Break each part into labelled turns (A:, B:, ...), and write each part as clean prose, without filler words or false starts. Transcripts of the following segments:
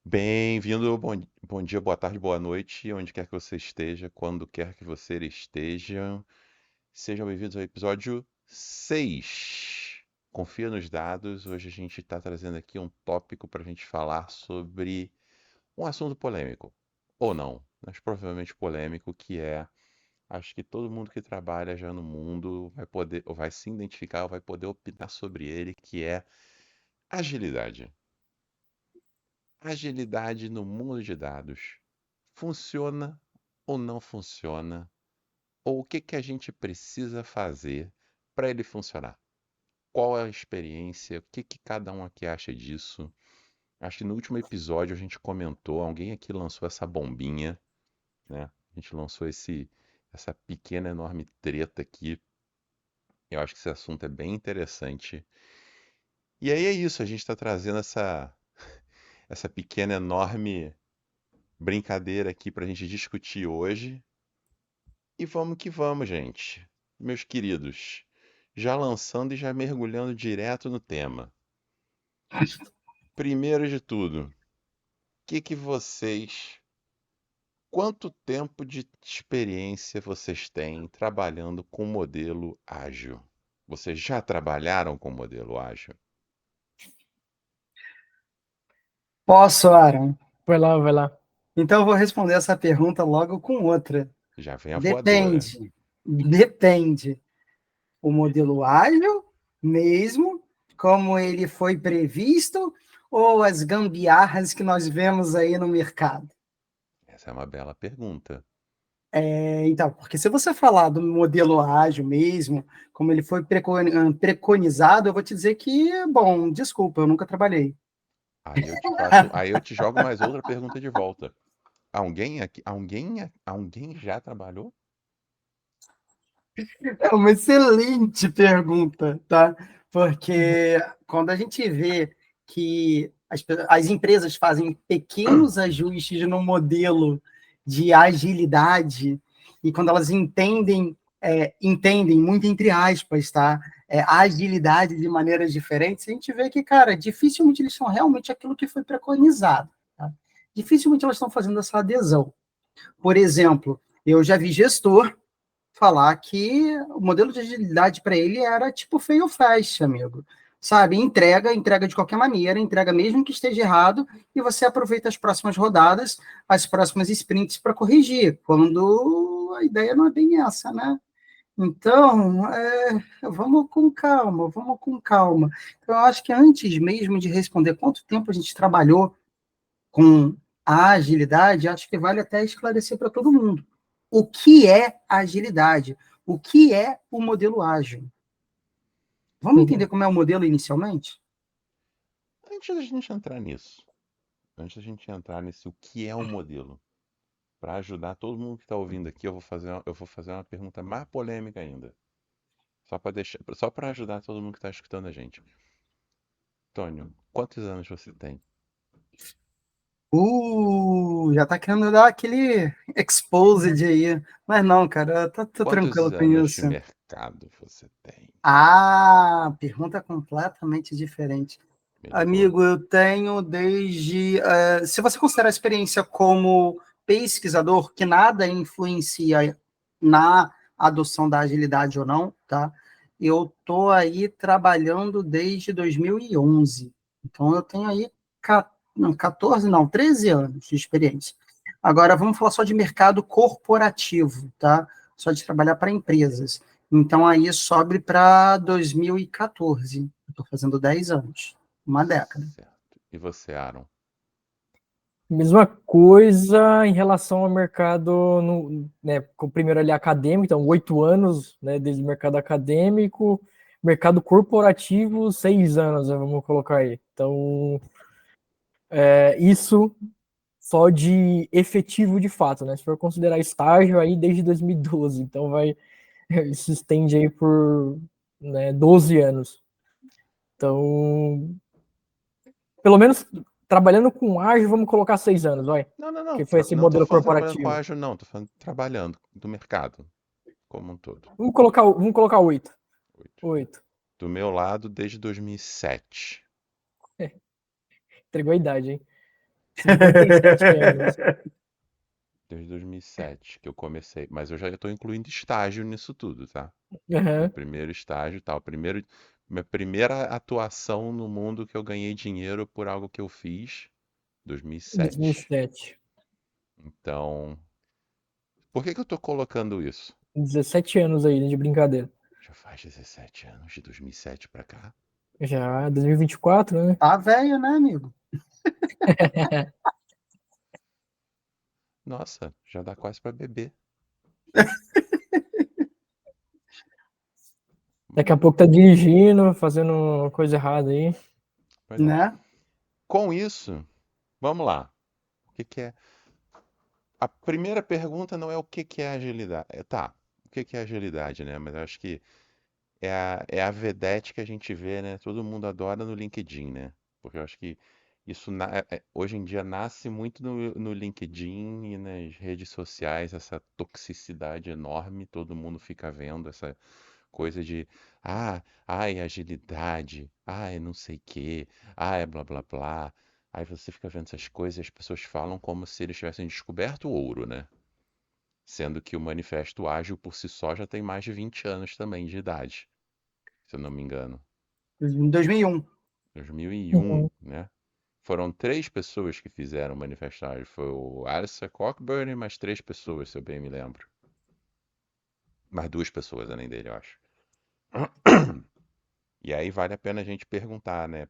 A: Bem-vindo, bom dia, boa tarde, boa noite, onde quer que você esteja, quando quer que você esteja. Sejam bem-vindos ao episódio 6. Confia nos dados. Hoje a gente está trazendo aqui um tópico para a gente falar sobre um assunto polêmico. Ou não, mas provavelmente polêmico, que é, acho que todo mundo que trabalha já no mundo vai poder, ou vai se identificar, ou vai poder opinar sobre ele, que é agilidade. Agilidade no mundo de dados. Funciona ou não funciona? Ou o que que a gente precisa fazer para ele funcionar? Qual é a experiência? O que que cada um aqui acha disso? Acho que no último episódio a gente comentou, alguém aqui lançou essa bombinha, né? A gente lançou essa pequena, enorme treta aqui. Eu acho que esse assunto é bem interessante. E aí é isso, a gente está trazendo essa pequena, enorme brincadeira aqui para a gente discutir hoje. E vamos que vamos, gente. Meus queridos, já lançando e já mergulhando direto no tema. Primeiro de tudo, que que vocês, quanto tempo de experiência vocês têm trabalhando com modelo ágil? Vocês já trabalharam com modelo ágil?
B: Posso, Aaron?
C: Vai lá, vai lá.
B: Então eu vou responder essa pergunta logo com outra.
A: Já vem a voadora.
B: Depende. Depende. O modelo ágil mesmo, como ele foi previsto, ou as gambiarras que nós vemos aí no mercado?
A: Essa é uma bela pergunta.
B: Então, porque se você falar do modelo ágil mesmo, como ele foi preconizado, eu vou te dizer que, bom, desculpa, eu nunca trabalhei.
A: Aí eu te jogo mais outra pergunta de volta. Alguém aqui, alguém já trabalhou?
B: É uma excelente pergunta, tá? Porque quando a gente vê que as empresas fazem pequenos ajustes no modelo de agilidade, e quando elas entendem muito entre aspas, tá? A agilidade de maneiras diferentes, a gente vê que, cara, dificilmente eles são realmente aquilo que foi preconizado, tá? Dificilmente elas estão fazendo essa adesão. Por exemplo, eu já vi gestor falar que o modelo de agilidade para ele era tipo fail fast, amigo. Sabe? Entrega de qualquer maneira, entrega mesmo que esteja errado, e você aproveita as próximas rodadas, as próximas sprints para corrigir, quando a ideia não é bem essa, né? Então, vamos com calma, vamos com calma. Então, eu acho que antes mesmo de responder quanto tempo a gente trabalhou com a agilidade, acho que vale até esclarecer para todo mundo. O que é a agilidade? O que é o modelo ágil? Vamos entender
C: Uhum.
B: como é o modelo inicialmente?
A: Antes da gente entrar nisso, antes da gente entrar nesse o que é um modelo, para ajudar todo mundo que está ouvindo aqui, eu vou fazer uma pergunta mais polêmica ainda. Só para ajudar todo mundo que está escutando a gente. Tônio, quantos anos você tem?
B: Já tá querendo dar aquele exposed aí. Mas não, cara, tô
A: Quantos
B: tranquilo com
A: anos de
B: isso.
A: mercado você tem?
B: Pergunta completamente diferente.
A: Me ligou?
B: Amigo, eu tenho desde. Se você considerar a experiência como pesquisador, que nada influencia na adoção da agilidade ou não, tá? Eu tô aí trabalhando desde 2011. Então, eu tenho aí 14, não, 13 anos de experiência. Agora, vamos falar só de mercado corporativo, tá? Só de trabalhar para empresas. Então, aí sobe para 2014. Estou fazendo 10 anos, uma década.
A: Certo. E você, Aaron?
C: Mesma coisa em relação ao mercado, no, né, com o primeiro ali acadêmico, então 8 anos, né, desde o mercado acadêmico, mercado corporativo, 6 anos, né, vamos colocar aí. Então, isso só de efetivo de fato, né? Se for considerar estágio, aí desde 2012, então isso estende aí por, né, 12 anos. Então, pelo menos trabalhando com ágil, vamos colocar 6 anos, vai.
A: Não, não, não.
C: Que foi esse
A: Não tô
C: modelo
A: falando trabalhando com
C: corporativo.
A: ágil, não. Tô falando trabalhando do mercado como um todo.
C: Vamos colocar 8.
A: 8.
C: 8.
A: Do meu lado, desde 2007.
C: Entregou a idade, hein? 57 anos.
A: Desde 2007 que eu comecei. Mas eu já estou incluindo estágio nisso tudo, tá? Meu
C: Aham.
A: primeiro estágio, tal. Minha primeira atuação no mundo que eu ganhei dinheiro por algo que eu fiz, 2007.
C: 2007.
A: Então, por que que eu tô colocando isso?
C: 17 anos aí, de brincadeira.
A: Já faz 17 anos, de 2007 pra cá.
C: Já 2024, né?
B: Tá velho, né, amigo?
A: Nossa, já dá quase pra beber.
C: Daqui a pouco tá dirigindo, fazendo coisa errada aí.
A: Pois é.
B: Né?
A: Com isso, vamos lá. O que que é? A primeira pergunta não é o que que é agilidade. Tá, o que que é agilidade, né? Mas eu acho que é a vedete que a gente vê, né? Todo mundo adora no LinkedIn, né? Porque eu acho que isso hoje em dia nasce muito no LinkedIn e nas redes sociais, essa toxicidade enorme, todo mundo fica vendo essa coisa de ai, agilidade, ai, não sei o quê, ai, blá blá blá. Aí você fica vendo essas coisas e as pessoas falam como se eles tivessem descoberto o ouro, né? Sendo que o Manifesto Ágil por si só já tem mais de 20 anos também de idade, se eu não me engano.
B: Em 2001.
A: 2001,
C: Uhum.
A: né? Foram 3 pessoas que fizeram o Manifesto Ágil. Foi o Alistair Cockburn e mais 3 pessoas, se eu bem me lembro. Mais 2 pessoas além dele, eu acho. E aí vale a pena a gente perguntar, né?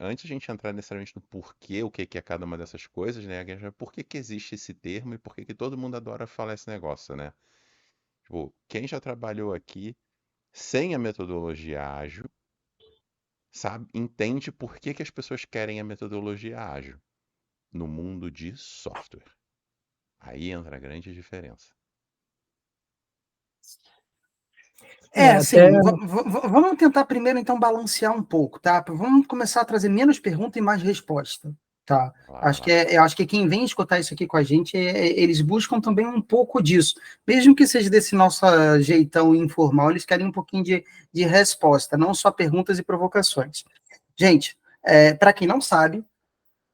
A: Antes de a gente entrar necessariamente no porquê, o que que é cada uma dessas coisas, né? Por que que existe esse termo e por que que todo mundo adora falar esse negócio, né? Tipo, quem já trabalhou aqui sem a metodologia ágil, sabe, entende por que que as pessoas querem a metodologia ágil no mundo de software. Aí entra a grande diferença.
B: É,
C: Até
B: assim, vamos tentar primeiro, então, balancear um pouco, tá? Vamos começar a trazer menos pergunta e mais resposta, tá?
A: Vai lá.
B: Eu acho que quem vem escutar isso aqui com a gente, eles buscam também um pouco disso. Mesmo que seja desse nosso jeitão informal, eles querem um pouquinho de resposta, não só perguntas e provocações. Gente, para quem não sabe,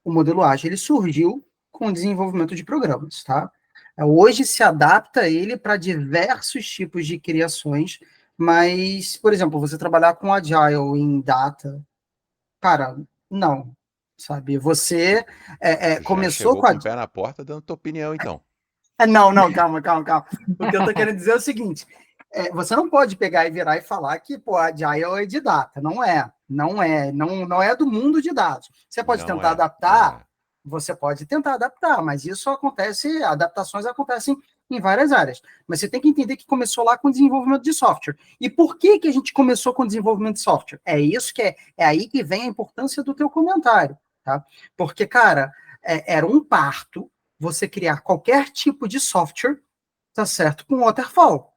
B: o modelo ágil ele surgiu com o desenvolvimento de programas, tá? Hoje se adapta ele para diversos tipos de criações, mas, por exemplo, você trabalhar com Agile em data, cara, não, sabe? Você
A: Já
B: começou
A: chegou
B: com a...
A: com o pé na porta dando tua opinião, então.
B: Não, não, calma, calma, calma. O que eu tô querendo dizer é o seguinte, você não pode pegar e virar e falar que, pô, Agile é de data, não é do mundo de dados. Você pode
A: Não
B: tentar
A: é, não
B: adaptar,
A: é.
B: você pode tentar adaptar, mas isso acontece, adaptações acontecem em várias áreas. Mas você tem que entender que começou lá com o desenvolvimento de software. E por que que a gente começou com o desenvolvimento de software? É isso que é aí que vem a importância do teu comentário, tá? Porque, cara, era um parto você criar qualquer tipo de software, tá certo, com waterfall.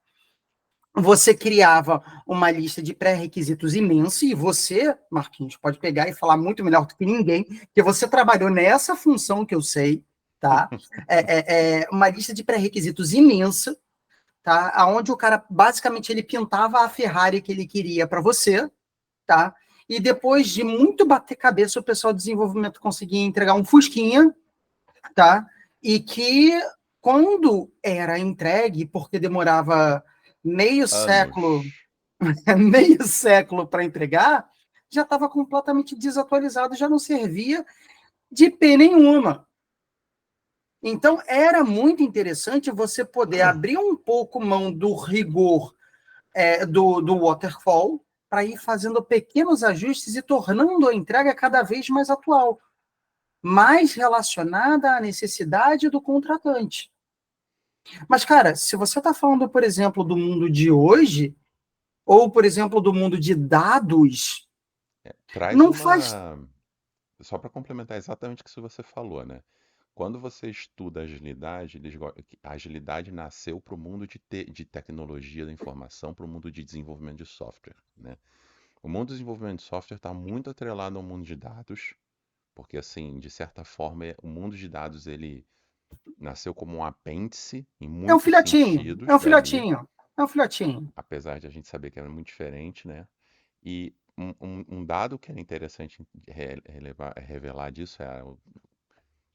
B: Você criava uma lista de pré-requisitos imensa e você, Marquinhos, pode pegar e falar muito melhor do que ninguém, que você trabalhou nessa função que eu sei, tá? Uma lista de pré-requisitos imensa, tá? Aonde o cara basicamente ele pintava a Ferrari que ele queria para você, tá? E depois de muito bater cabeça, o pessoal do desenvolvimento conseguia entregar um Fusquinha, tá? E que quando era entregue, porque demorava meio século,
A: Anos.
B: meio século para entregar, já estava completamente desatualizado, já não servia de P nenhuma. Então era muito interessante você poder abrir um pouco mão do rigor do waterfall para ir fazendo pequenos ajustes e tornando a entrega cada vez mais atual, mais relacionada à necessidade do contratante. Mas, cara, se você está falando, por exemplo, do mundo de hoje, ou, por exemplo, do mundo de dados,
A: Traz
B: não faz.
A: uma. Só para complementar exatamente o que você falou, né? Quando você estuda agilidade, a agilidade nasceu para o mundo de tecnologia da informação, para o mundo de desenvolvimento de software, né? O mundo do desenvolvimento de software está muito atrelado ao mundo de dados, porque assim, de certa forma, o mundo de dados ele nasceu como um apêndice em
B: É um
A: muitos
B: filhotinho, é
A: sentidos
B: um
A: dali,
B: filhotinho, é um filhotinho.
A: apesar de a gente saber que era muito diferente, né? E um dado que era interessante revelar disso é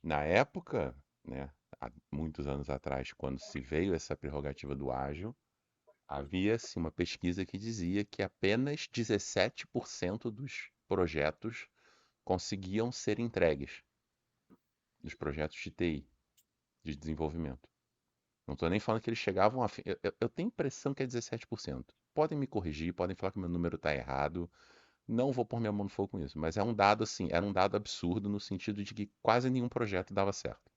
A: Na época, né, há muitos anos atrás, quando se veio essa prerrogativa do ágil, havia-se uma pesquisa que dizia que apenas 17% dos projetos conseguiam ser entregues, dos projetos de TI, de desenvolvimento. Não estou nem falando que eles chegavam a... Eu tenho a impressão que é 17%. Podem me corrigir, podem falar que meu número está errado. Não vou pôr minha mão no fogo com isso, mas é um dado assim, era um dado absurdo no sentido de que quase nenhum projeto dava certo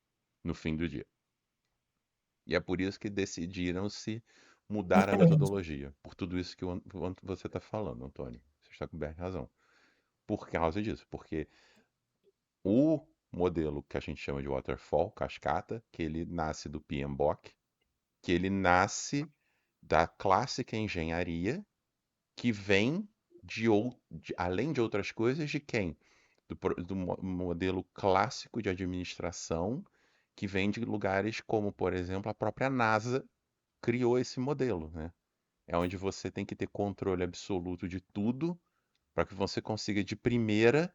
A: no fim do dia. E é por isso que decidiram-se mudar a metodologia, por tudo isso que você está falando, Antônio. Você está coberto de razão. Por causa disso, porque o modelo que a gente chama de waterfall, cascata, que ele nasce do PMBOK, que ele nasce da clássica engenharia, que vem além de outras coisas, de quem? Do modelo clássico de administração, que vem de lugares como, por exemplo, a própria NASA criou esse modelo, né? É onde você tem que ter controle absoluto de tudo para que você consiga de primeira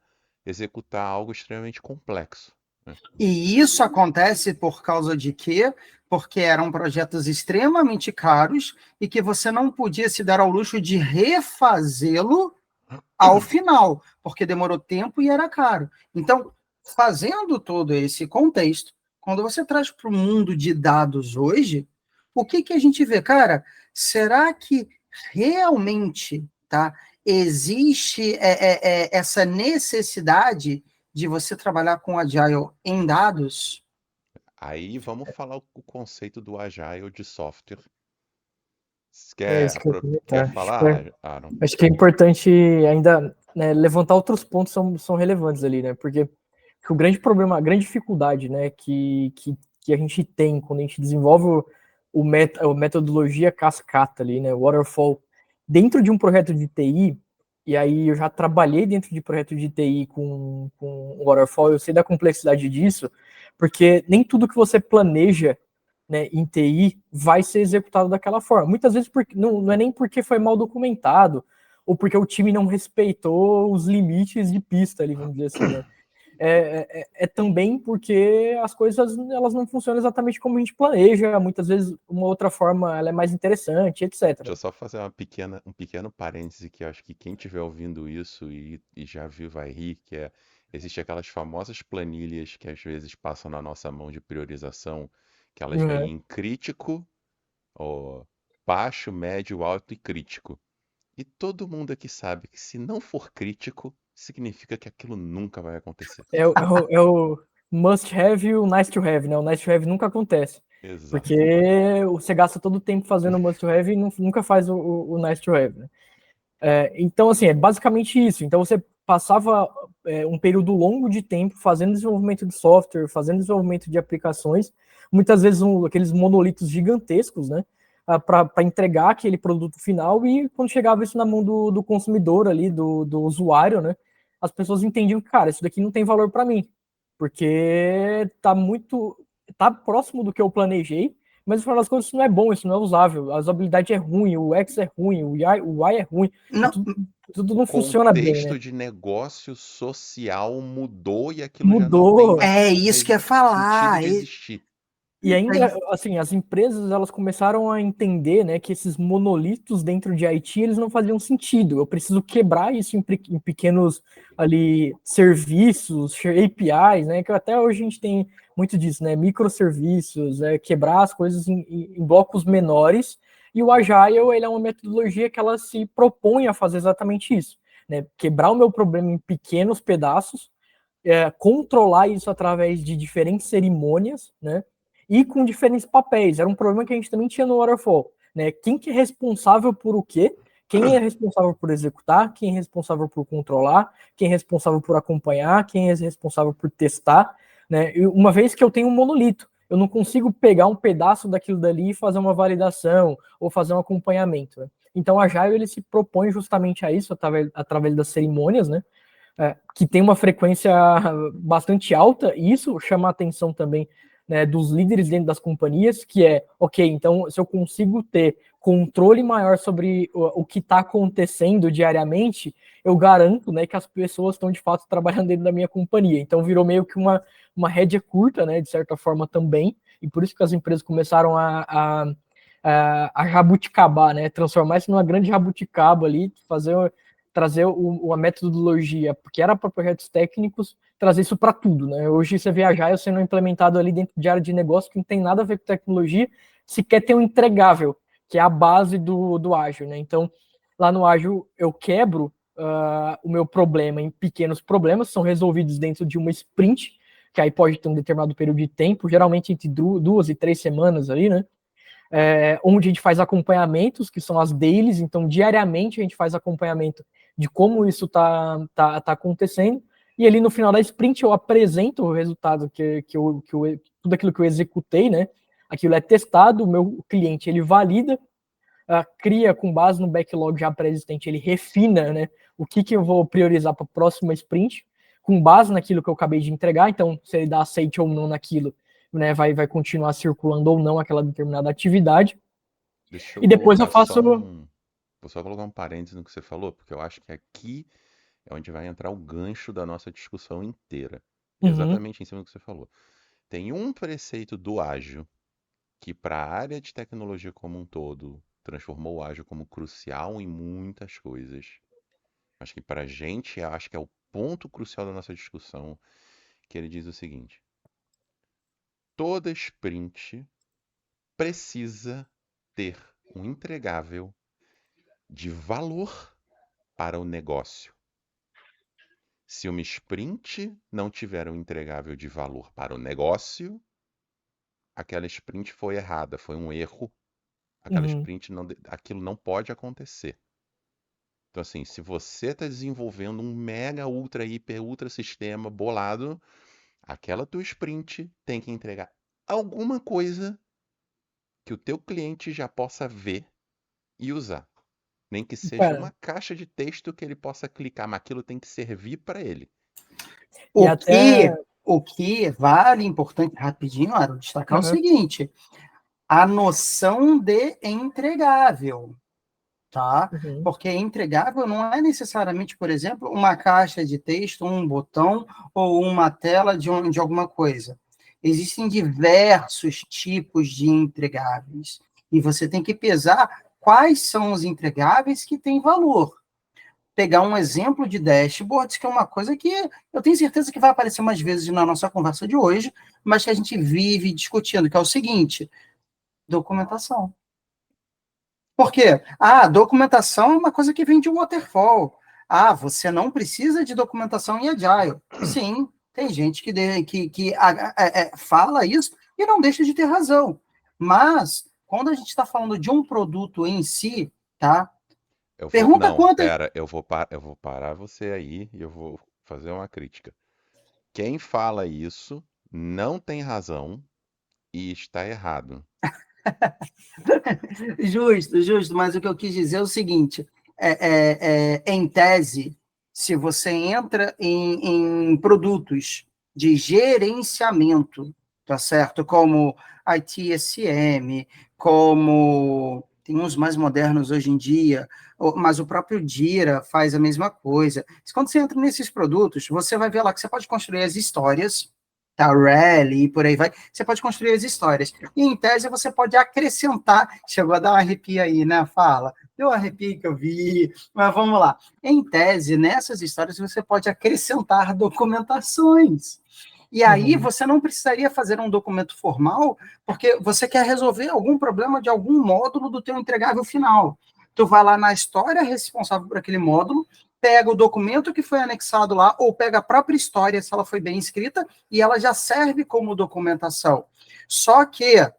A: executar algo extremamente complexo, né?
B: E isso acontece por causa de quê? Porque eram projetos extremamente caros e que você não podia se dar ao luxo de refazê-lo ao final, porque demorou tempo e era caro. Então, fazendo todo esse contexto, quando você traz para o mundo de dados hoje, o que a gente vê? Cara, será que realmente, tá, existe essa necessidade de você trabalhar com Agile em dados?
A: Aí vamos falar o conceito do Agile de software.
C: É isso que eu ia
A: Quer
C: comentar.
A: falar, Aaron?
C: Acho que é importante ainda, né, levantar outros pontos que são relevantes ali, né? Porque o grande problema, a grande dificuldade, né, que a gente tem quando a gente desenvolve a metodologia cascata ali, né, waterfall, dentro de um projeto de TI, e aí eu já trabalhei dentro de projeto de TI com waterfall, eu sei da complexidade disso, porque nem tudo que você planeja, né, em TI vai ser executado daquela forma. Muitas vezes não é nem porque foi mal documentado, ou porque o time não respeitou os limites de pista ali, vamos dizer assim, né? É também porque as coisas elas não funcionam exatamente como a gente planeja, muitas vezes uma outra forma ela é mais interessante, etc.
A: Deixa eu só fazer um pequeno parêntese que eu acho que quem estiver ouvindo isso e já viu vai rir, que é, existe aquelas famosas planilhas que às vezes passam na nossa mão de priorização, que elas vêm em crítico, ó, baixo, médio, alto e crítico. E todo mundo aqui sabe que se não for crítico, significa que aquilo nunca vai acontecer.
C: É o must have e o nice to have, né? O nice to have nunca acontece.
A: Exato.
C: Porque você gasta todo o tempo fazendo o must to have e nunca faz o nice to have, né? Então, assim, é basicamente isso. Então, você passava um período longo de tempo fazendo desenvolvimento de software, fazendo desenvolvimento de aplicações, muitas vezes aqueles monolitos gigantescos, né? Para entregar aquele produto final, e quando chegava isso na mão do consumidor ali, do usuário, né? As pessoas entendiam que, cara, isso daqui não tem valor para mim, porque tá próximo do que eu planejei, mas no final das contas isso não é bom, isso não é usável, a usabilidade é ruim, o X é ruim, o UI é ruim,
B: Não,
C: tudo não funciona bem, né?
A: O contexto de negócio social mudou e aquilo já não
C: Mudou.
A: tem mais
B: é isso que eu ia falar.
A: sentido de existir.
C: E ainda, assim, as empresas, elas começaram a entender, né, que esses monolitos dentro de IT, eles não faziam sentido. Eu preciso quebrar isso em pequenos, ali, serviços, APIs, né, que até hoje a gente tem muito disso, né, microserviços, quebrar as coisas em blocos menores. E o Agile, ele é uma metodologia que ela se propõe a fazer exatamente isso, né, quebrar o meu problema em pequenos pedaços, controlar isso através de diferentes cerimônias, né, e com diferentes papéis. Era um problema que a gente também tinha no Waterfall, né? Quem que é responsável por o quê? Quem é responsável por executar? Quem é responsável por controlar? Quem é responsável por acompanhar? Quem é responsável por testar? Né? E uma vez que eu tenho um monolito, eu não consigo pegar um pedaço daquilo dali e fazer uma validação ou fazer um acompanhamento. Né? Então, a Agile ele se propõe justamente a isso através das cerimônias, né? Que tem uma frequência bastante alta, e isso chama a atenção também, né, dos líderes dentro das companhias, que é, ok, então se eu consigo ter controle maior sobre o que está acontecendo diariamente, eu garanto, né, que as pessoas estão de fato trabalhando dentro da minha companhia. Então virou meio que uma rédea curta, né, de certa forma também, e por isso que as empresas começaram a jabuticabar, né, transformar isso numa grande jabuticaba ali, trazer uma metodologia, porque era para projetos técnicos, trazer isso para tudo, né? Hoje você vê Agile sendo implementado ali dentro de área de negócio que não tem nada a ver com tecnologia, sequer tem um entregável, que é a base do ágil, né? Então, lá no ágil eu quebro o meu problema em pequenos problemas, são resolvidos dentro de uma sprint, que aí pode ter um determinado período de tempo, geralmente entre 2 e 3 semanas ali, né? Onde a gente faz acompanhamentos, que são as dailies, então diariamente a gente faz acompanhamento de como isso está acontecendo, e ali no final da sprint eu apresento o resultado tudo aquilo que eu executei, né? Aquilo é testado, o meu cliente ele valida, cria com base no backlog já pré-existente, ele refina, né? O que eu vou priorizar para a próxima sprint, com base naquilo que eu acabei de entregar, então se ele dá aceite ou não naquilo, né, vai continuar circulando ou não aquela determinada atividade.
A: Deixa eu
C: E depois eu
A: colocar
C: faço.
A: Vou só colocar um parênteses no que você falou, porque eu acho que aqui é onde vai entrar o gancho da nossa discussão inteira.
C: Uhum,
A: Exatamente em cima do que você falou. Tem um preceito do ágil que, para a área de tecnologia como um todo, transformou o ágil como crucial em muitas coisas. Acho que para a gente, acho que é o ponto crucial da nossa discussão, que ele diz o seguinte: toda sprint precisa ter um entregável de valor para o negócio. Se uma sprint não tiver um entregável de valor para o negócio, aquela sprint foi errada, foi um erro. Aquela
C: uhum.
A: sprint aquilo não pode acontecer. Então, assim, se você está desenvolvendo um mega, ultra, hiper, ultra sistema bolado, aquela tua sprint tem que entregar alguma coisa que o teu cliente já possa ver e usar. Nem que seja
C: Cara,
A: uma caixa de texto que ele possa clicar, mas aquilo tem que servir para ele.
C: e
B: O
C: até.
B: que, o que vale, importante, rapidinho, Aaron, destacar o
C: Uhum,
B: seguinte: a noção de entregável, tá?
C: uhum,
B: Porque entregável não é necessariamente, por exemplo, uma caixa de texto, um botão ou uma tela de alguma coisa. Existem diversos tipos de entregáveis e você tem que pesar quais são os entregáveis que têm valor. Pegar um exemplo de dashboards, que é uma coisa que eu tenho certeza que vai aparecer mais vezes na nossa conversa de hoje, mas que a gente vive discutindo, que é o seguinte: documentação. Por quê? Documentação é uma coisa que vem de waterfall. Você não precisa de documentação em Agile. Sim, tem gente que fala isso e não deixa de ter razão. Mas, quando a gente está falando de um produto em si, tá? Pergunta
A: Não,
B: quantas.
A: pera, eu vou parar você aí e eu vou fazer uma crítica. Quem fala isso não tem razão e está errado.
B: Justo, justo, mas o que eu quis dizer é o seguinte: em tese, se você entra em produtos de gerenciamento, tá certo? Como ITSM, como tem uns mais modernos hoje em dia, mas o próprio Jira faz a mesma coisa. Quando você entra nesses produtos, você vai ver lá que você pode construir as histórias, tá? Rally e por aí vai. Você pode construir as histórias. E, em tese, você pode acrescentar. Chegou a dar um arrepio aí, né? Fala. Deu um arrepio que eu vi. Mas vamos lá. Em tese, nessas histórias, você pode acrescentar documentações. E aí,
C: uhum.
B: você não precisaria fazer um documento formal, porque você quer resolver algum problema de algum módulo do teu entregável final. Tu vai lá na história responsável por aquele módulo, pega o documento que foi anexado lá, ou pega a própria história, se ela foi bem escrita, e ela já serve como documentação. Só que,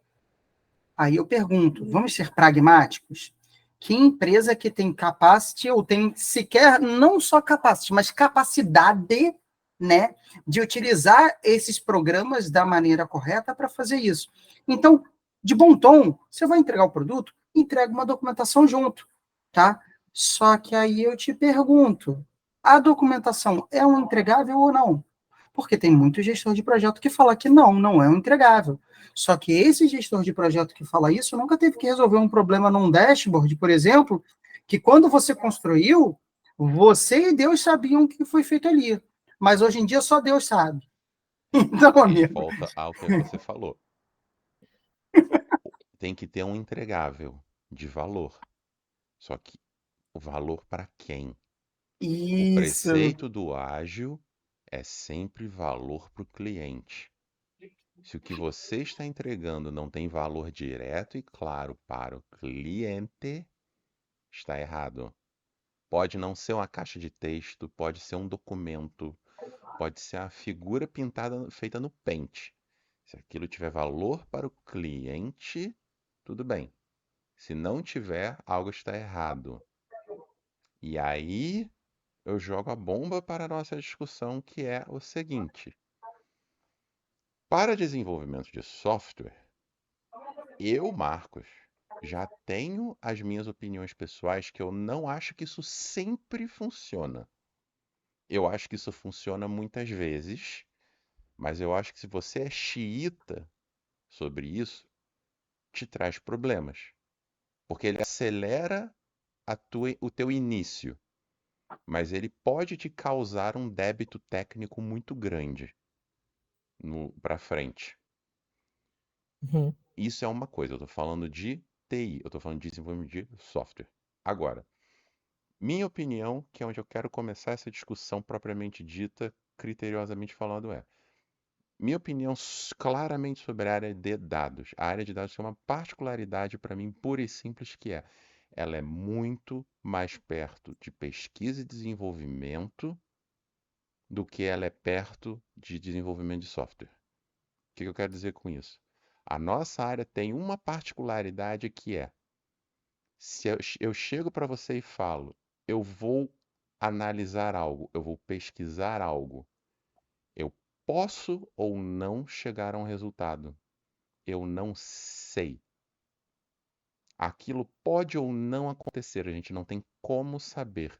B: aí eu pergunto, vamos ser pragmáticos? Que empresa que tem capacity, ou tem sequer, não só capacity, mas capacidade, né, de utilizar esses programas da maneira correta para fazer isso? Então, de bom tom, você vai entregar o produto, entrega uma documentação junto, tá? Só que aí eu te pergunto, a documentação é um entregável ou não? Porque tem muito gestor de projeto que fala que não é um entregável. Só que esse gestor de projeto que fala isso nunca teve que resolver um problema num dashboard, por exemplo, que quando você construiu, você e Deus sabiam o que foi feito ali. Mas hoje em dia só Deus sabe. Então,
A: E
B: amigo,
A: volta ao que você falou. Tem que ter um entregável de valor. Só que o valor para quem? O
B: isso.
A: preceito do ágil é sempre valor para o cliente. Se o que você está entregando não tem valor direto e claro para o cliente, está errado. Pode não ser uma caixa de texto, pode ser um documento, pode ser a figura pintada feita no Paint. Se aquilo tiver valor para o cliente, tudo bem. Se não tiver, algo está errado. E aí eu jogo a bomba para a nossa discussão, que é o seguinte: para desenvolvimento de software, eu, Marcos, já tenho as minhas opiniões pessoais que eu não acho que isso sempre funciona. Eu acho que isso funciona muitas vezes, mas eu acho que se você é xiita sobre isso, te traz problemas. Porque ele acelera o teu início, mas ele pode te causar um débito técnico muito grande para frente.
C: Uhum.
A: Isso é uma coisa, eu estou falando de TI, eu estou falando de desenvolvimento de software. Agora, minha opinião, que é onde eu quero começar essa discussão propriamente dita, criteriosamente falando, minha opinião claramente sobre a área de dados. A área de dados tem uma particularidade para mim pura e simples que ela é muito mais perto de pesquisa e desenvolvimento do que ela é perto de desenvolvimento de software. O que eu quero dizer com isso? A nossa área tem uma particularidade que se eu chego para você e falo, eu vou analisar algo, eu vou pesquisar algo, eu posso ou não chegar a um resultado. Eu não sei. Aquilo pode ou não acontecer, a gente não tem como saber.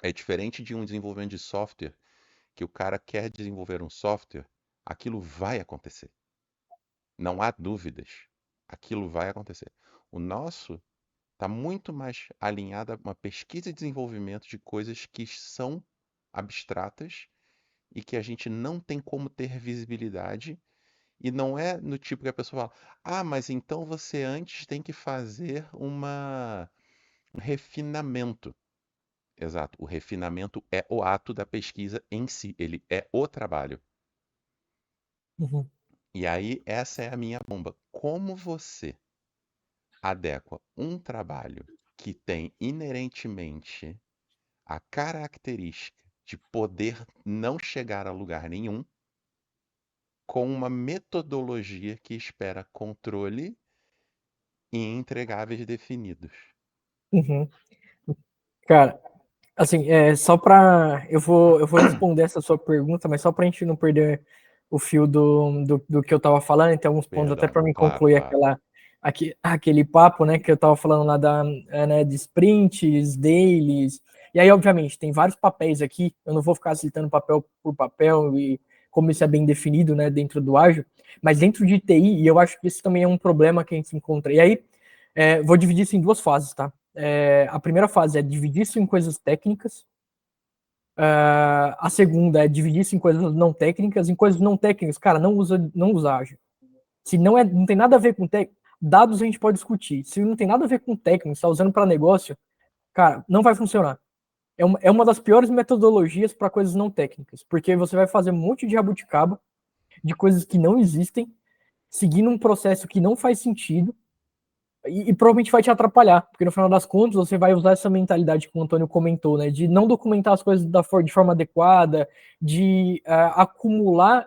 A: É diferente de um desenvolvimento de software, que o cara quer desenvolver um software, aquilo vai acontecer. Não há dúvidas. Aquilo vai acontecer. O nosso está muito mais alinhado a uma pesquisa e desenvolvimento de coisas que são abstratas e que a gente não tem como ter visibilidade. E não é no tipo que a pessoa fala, mas então você antes tem que fazer um refinamento. Exato, o refinamento é o ato da pesquisa em si, ele é o trabalho.
C: Uhum.
A: E aí, essa é a minha bomba. Como você adequa um trabalho que tem inerentemente a característica de poder não chegar a lugar nenhum com uma metodologia que espera controle e entregáveis definidos.
C: Uhum. Cara, assim, só para eu vou responder essa sua pergunta, mas só para a gente não perder o fio do que eu estava falando, tem alguns pontos até
A: Perdão,
C: para me
A: claro,
C: concluir
A: claro.
C: aquele papo, né, que eu estava falando lá né, de sprints, dailies, e aí, obviamente, tem vários papéis aqui, eu não vou ficar citando papel por papel e como isso é bem definido, né, dentro do ágil, mas dentro de TI, e eu acho que esse também é um problema que a gente encontra. E aí, vou dividir isso em duas fases, tá? A primeira fase é dividir isso em coisas técnicas. A segunda é dividir isso em coisas não técnicas. Em coisas não técnicas, cara, não usa ágil. Se não tem nada a ver com dados a gente pode discutir. Se não tem nada a ver com técnico, está usando para negócio, cara, não vai funcionar. É uma das piores metodologias para coisas não técnicas, porque você vai fazer um monte de jabuticaba de coisas que não existem, seguindo um processo que não faz sentido, e provavelmente vai te atrapalhar, porque no final das contas você vai usar essa mentalidade que o Antônio comentou, né, de não documentar as coisas de forma adequada, de acumular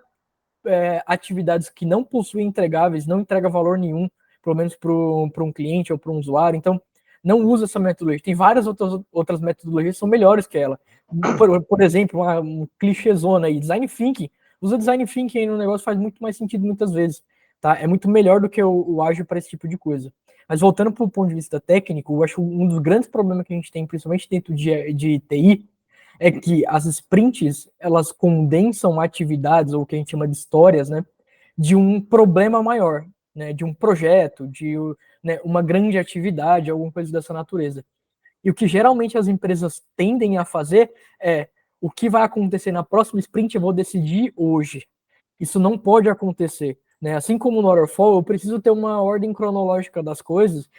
C: atividades que não possuem entregáveis, não entrega valor nenhum, pelo menos para um cliente ou para um usuário. Então, não usa essa metodologia. Tem várias outras metodologias que são melhores que ela. Por exemplo, um clichêzona aí, design thinking. Usa design thinking aí no negócio, faz muito mais sentido muitas vezes. Tá? É muito melhor do que o ágil para esse tipo de coisa. Mas voltando para o ponto de vista técnico, eu acho um dos grandes problemas que a gente tem, principalmente dentro de TI, é que as sprints, elas condensam atividades, ou o que a gente chama de histórias, né, de um problema maior, né, de um projeto, de, né, uma grande atividade, alguma coisa dessa natureza. E o que geralmente as empresas tendem a fazer é o que vai acontecer na próxima sprint eu vou decidir hoje. Isso não pode acontecer. Né? Assim como no Waterfall, eu preciso ter uma ordem cronológica das coisas,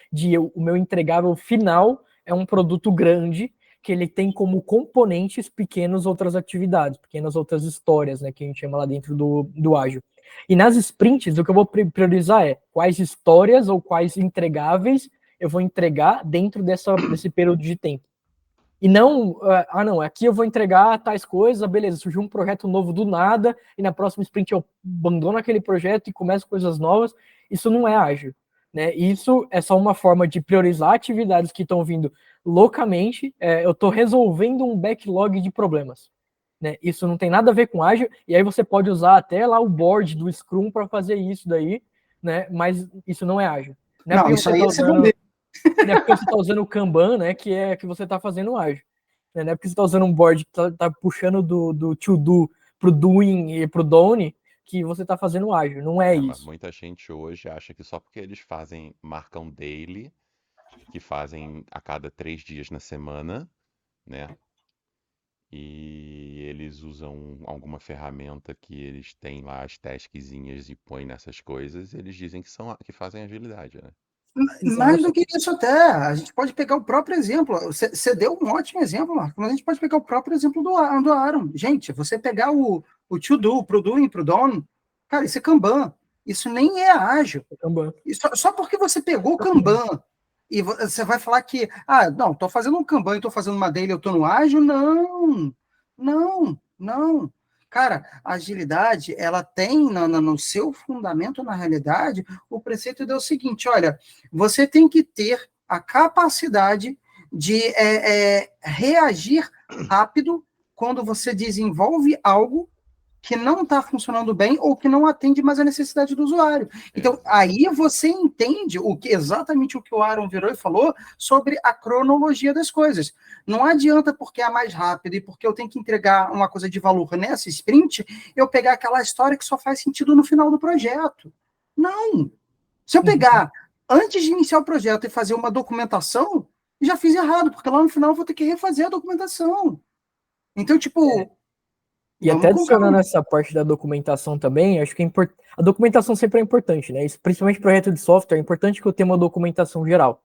C: o meu entregável final é um produto grande, que ele tem como componentes pequenas outras atividades, pequenas outras histórias, né, que a gente chama lá dentro do ágil. E nas sprints, o que eu vou priorizar é quais histórias ou quais entregáveis eu vou entregar dentro desse período de tempo. E não, não, aqui eu vou entregar tais coisas, beleza, surgiu um projeto novo do nada, e na próxima sprint eu abandono aquele projeto e começo coisas novas. Isso não é ágil. Né? Isso é só uma forma de priorizar atividades que estão vindo loucamente. Eu estou resolvendo um backlog de problemas. Né? Isso não tem nada a ver com ágil, e aí você pode usar até lá o board do Scrum para fazer isso daí, né? Mas isso não é ágil.
B: Não, isso aí é segundo.
C: Não é porque você está usando o Kanban, né, que você está fazendo ágil. Não é porque você está usando um board que tá puxando do to-do pro doing e pro done que você está fazendo ágil. Não é
A: Mas
C: isso.
A: muita gente hoje acha que só porque eles marcam daily, que fazem a cada 3 dias na semana, né? E eles usam alguma ferramenta que eles têm lá as taskzinhas e põem nessas coisas, eles dizem que fazem agilidade, né?
B: Mais do que isso até, a gente pode pegar o próprio exemplo, você deu um ótimo exemplo, Marco, mas a gente pode pegar o próprio exemplo do Aaron. Gente, você pegar o to-do, pro doing, pro done, cara, isso é Kanban, isso nem é ágil. Só porque você pegou o Kanban e você vai falar que, não, tô fazendo um Kanban e tô fazendo uma daily, eu tô no ágil, não. Cara, a agilidade, ela tem no seu fundamento, na realidade, o preceito é o seguinte, olha, você tem que ter a capacidade de reagir rápido quando você desenvolve algo que não está funcionando bem ou que não atende mais a necessidade do usuário. Então, aí você entende exatamente o que o Aaron virou e falou sobre a cronologia das coisas. Não adianta porque é mais rápido e porque eu tenho que entregar uma coisa de valor nessa sprint, eu pegar aquela história que só faz sentido no final do projeto. Não. Se eu pegar antes de iniciar o projeto e fazer uma documentação, já fiz errado, porque lá no final eu vou ter que refazer a documentação. Então, tipo...
C: E até adicionando essa parte da documentação também, acho que a documentação sempre é importante, né? Isso, principalmente projeto de software, é importante que eu tenha uma documentação geral.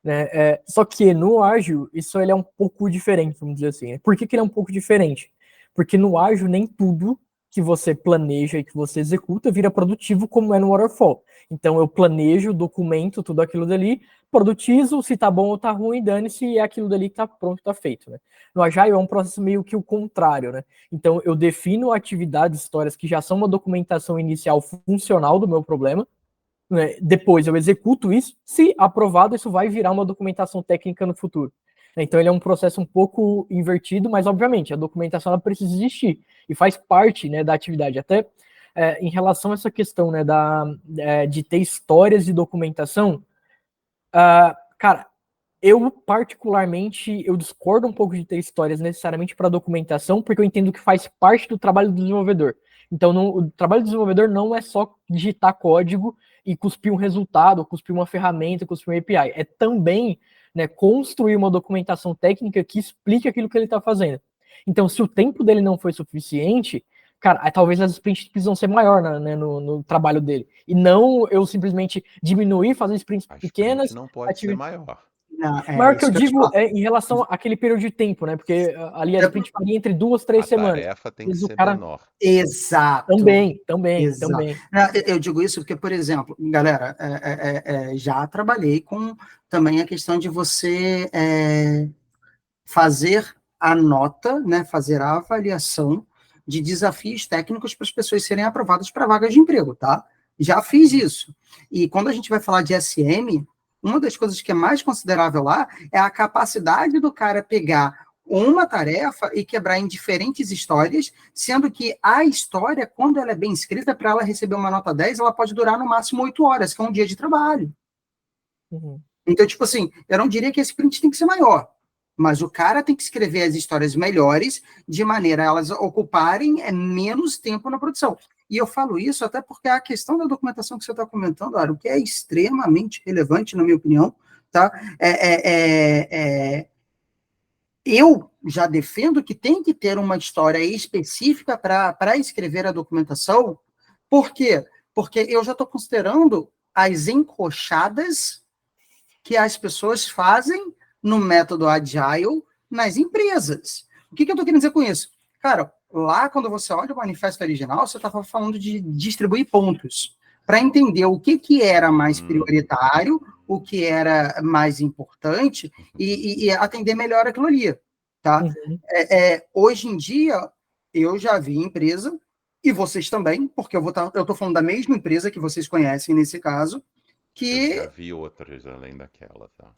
C: Né? Só que no ágil, isso ele é um pouco diferente, vamos dizer assim. Por que ele é um pouco diferente? Porque no ágil, nem tudo que você planeja e que você executa vira produtivo como é no Waterfall. Então eu planejo, documento tudo aquilo dali, produtizo, se tá bom ou tá ruim, dane-se, e é aquilo dali que tá pronto, tá feito. Né? No Agile é um processo meio que o contrário. Né? Então eu defino atividades, histórias que já são uma documentação inicial funcional do meu problema, né? Depois eu executo isso, se aprovado, isso vai virar uma documentação técnica no futuro. Então ele é um processo um pouco invertido, mas obviamente a documentação ela precisa existir e faz parte, né, da atividade. Até em relação a essa questão, né, de ter histórias de documentação, cara, eu particularmente eu discordo um pouco de ter histórias necessariamente para documentação, porque eu entendo que faz parte do trabalho do desenvolvedor. Então, o trabalho do desenvolvedor não é só digitar código e cuspir um resultado, cuspir uma ferramenta, cuspir um API. É também, né, construir uma documentação técnica que explique aquilo que ele está fazendo. Então, se o tempo dele não foi suficiente, cara, talvez as sprints precisam ser maior, né, no trabalho dele. E não eu simplesmente diminuir, fazer sprints pequenas.
A: Sprint não pode ser maior.
C: Maior que eu digo em relação àquele período de tempo, né? Porque ali a sprint varia entre 2, 3 semanas.
A: A tarefa tem que ser menor.
B: Exato.
C: Também.
B: Eu digo isso porque, por exemplo, galera, já trabalhei com também a questão de você fazer a nota, né? Fazer a avaliação de desafios técnicos para as pessoas serem aprovadas para vagas de emprego, tá? Já fiz isso. E quando a gente vai falar de SM, uma das coisas que é mais considerável lá é a capacidade do cara pegar uma tarefa e quebrar em diferentes histórias, sendo que a história, quando ela é bem escrita, para ela receber uma nota 10, ela pode durar no máximo 8 horas, que é um dia de trabalho. Então, tipo assim, eu não diria que esse sprint tem que ser maior, Mas o cara tem que escrever as histórias melhores, de maneira a elas ocuparem menos tempo na produção. E eu falo isso até porque a questão da documentação que você está comentando, Aro, que é extremamente relevante, na minha opinião, tá? Eu já defendo que tem que ter uma história específica para escrever a documentação. Por quê? Porque eu já estou considerando as encoxadas que as pessoas fazem no método Agile nas empresas. O que eu estou querendo dizer com isso? Cara, lá quando você olha o manifesto original, você estava falando de distribuir pontos para entender o que era mais prioritário, o que era mais importante e atender melhor aquilo ali. Tá? Hoje em dia, eu já vi empresa, e vocês também, porque eu estou falando da mesma empresa que vocês conhecem nesse caso,
A: Eu já vi outras além daquela, tá?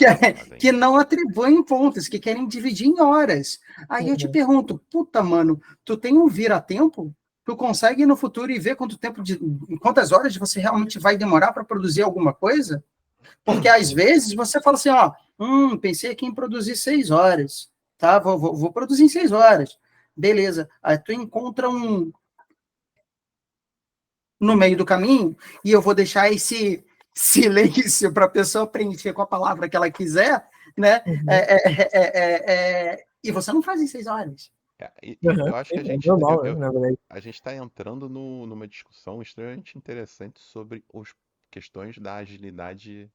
B: que não atribuem pontos, que querem dividir em horas. Aí eu te pergunto, puta, mano, tu tem um vira-tempo? Tu consegue ir no futuro e ver quantas horas você realmente vai demorar para produzir alguma coisa? Porque às vezes você fala assim, ó, pensei aqui em produzir 6 horas, tá? Vou produzir em 6 horas. Beleza. Aí tu encontra no meio do caminho, e eu vou deixar esse silêncio para a pessoa preencher com a palavra que ela quiser, né? E você não faz em 6 horas.
A: Eu acho que a gente
C: normal, na verdade.
A: a gente está entrando numa discussão extremamente interessante sobre as questões da agilidade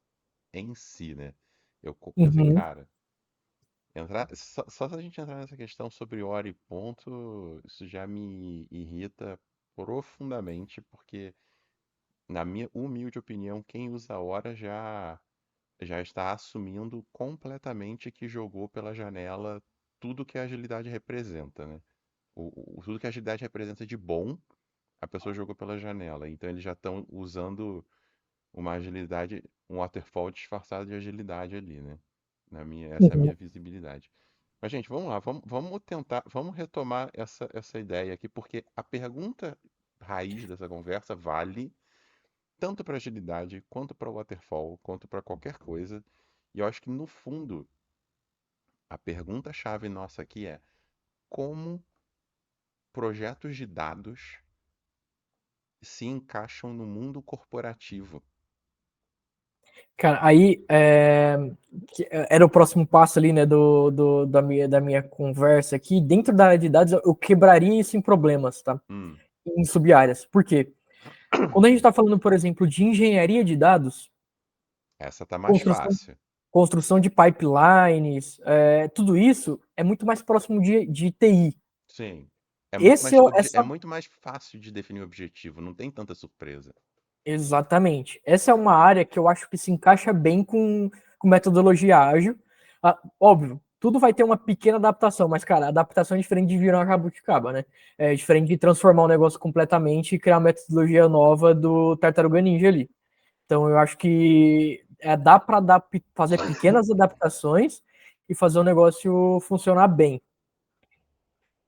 A: em si, né? Eu pensei, cara, só se a gente entrar nessa questão sobre hora e ponto, isso já me irrita profundamente, porque, na minha humilde opinião, quem usa hora já está assumindo completamente que jogou pela janela tudo que a agilidade representa, né? Tudo que a agilidade representa de bom, a pessoa jogou pela janela. Então eles já estão usando uma agilidade, um waterfall disfarçado de agilidade ali, né? Essa é a minha visibilidade. Mas, gente, vamos lá, vamos tentar, vamos retomar essa ideia aqui, porque a pergunta raiz dessa conversa vale tanto para agilidade, quanto para waterfall, quanto para qualquer coisa. E eu acho que, no fundo, a pergunta-chave nossa aqui é como projetos de dados se encaixam no mundo corporativo.
C: Cara, aí era o próximo passo ali, né, da minha conversa aqui. Dentro da área de dados, eu quebraria isso em problemas, tá? Em sub-áreas. Por quê? Quando a gente está falando, por exemplo, de engenharia de dados,
A: essa tá mais fácil.
C: Construção de pipelines, tudo isso é muito mais próximo de TI.
A: Sim. É muito mais fácil de definir o objetivo, não tem tanta surpresa.
C: Exatamente. Essa é uma área que eu acho que se encaixa bem com metodologia ágil. Óbvio, tudo vai ter uma pequena adaptação, mas, cara, a adaptação é diferente de virar uma jabuticaba, né? É diferente de transformar um negócio completamente e criar uma metodologia nova do Tartaruga Ninja ali. Então, eu acho que dá para fazer pequenas adaptações e fazer o negócio funcionar bem.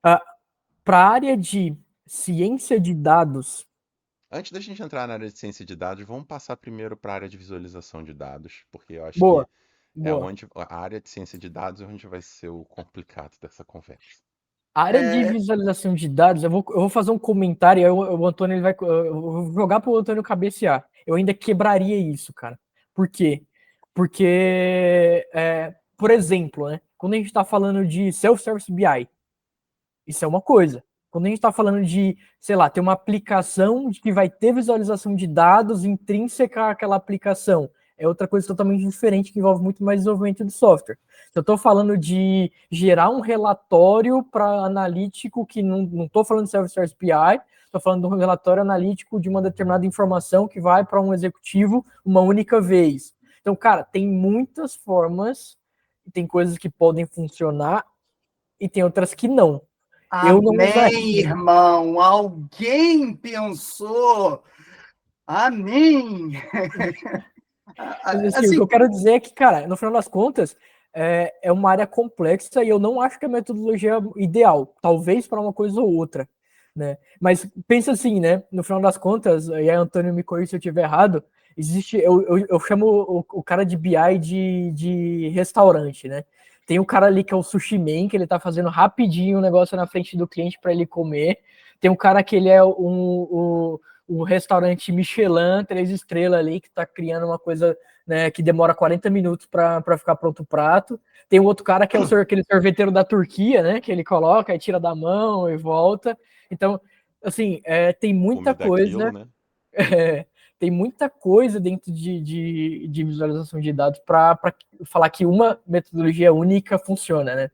C: Para a área de ciência de dados.
A: Antes da gente entrar na área de ciência de dados, vamos passar primeiro para a área de visualização de dados, porque eu acho que é onde a área de ciência de dados é onde vai ser o complicado dessa conversa.
C: A área de visualização de dados, eu vou fazer um comentário, aí o Antônio eu vou jogar para o Antônio cabecear. Eu ainda quebraria isso, cara. Por quê? Porque, por exemplo, né, quando a gente está falando de self-service BI, isso é uma coisa. Quando a gente está falando de, sei lá, ter uma aplicação que vai ter visualização de dados intrínseca àquela aplicação, é outra coisa totalmente diferente que envolve muito mais desenvolvimento de software. Se eu estou falando de gerar um relatório para analítico, que não estou falando de Self-Service BI, estou falando de um relatório analítico de uma determinada informação que vai para um executivo uma única vez. Então, cara, tem muitas formas, tem coisas que podem funcionar e tem outras que não.
B: Eu não usaria. Irmão, alguém pensou. Amém!
C: Assim, o que eu quero dizer é que, cara, no final das contas, é uma área complexa e eu não acho que a metodologia é ideal, talvez para uma coisa ou outra, né? Mas pensa assim, né? No final das contas, e aí Antônio me corrija se eu estiver errado, eu chamo o cara de BI de restaurante, né? Tem o cara ali que é o sushi man, que ele tá fazendo rapidinho um negócio na frente do cliente para ele comer. Tem um cara que ele é um restaurante Michelin, 3 estrelas ali, que tá criando uma coisa, né, que demora 40 minutos para ficar pronto o prato. Tem um outro cara que é aquele sorveteiro da Turquia, né, que ele coloca e tira da mão e volta. Então, assim, tem muita coisa...
A: Né?
C: Tem muita coisa dentro de visualização de dados para falar que uma metodologia única funciona, né?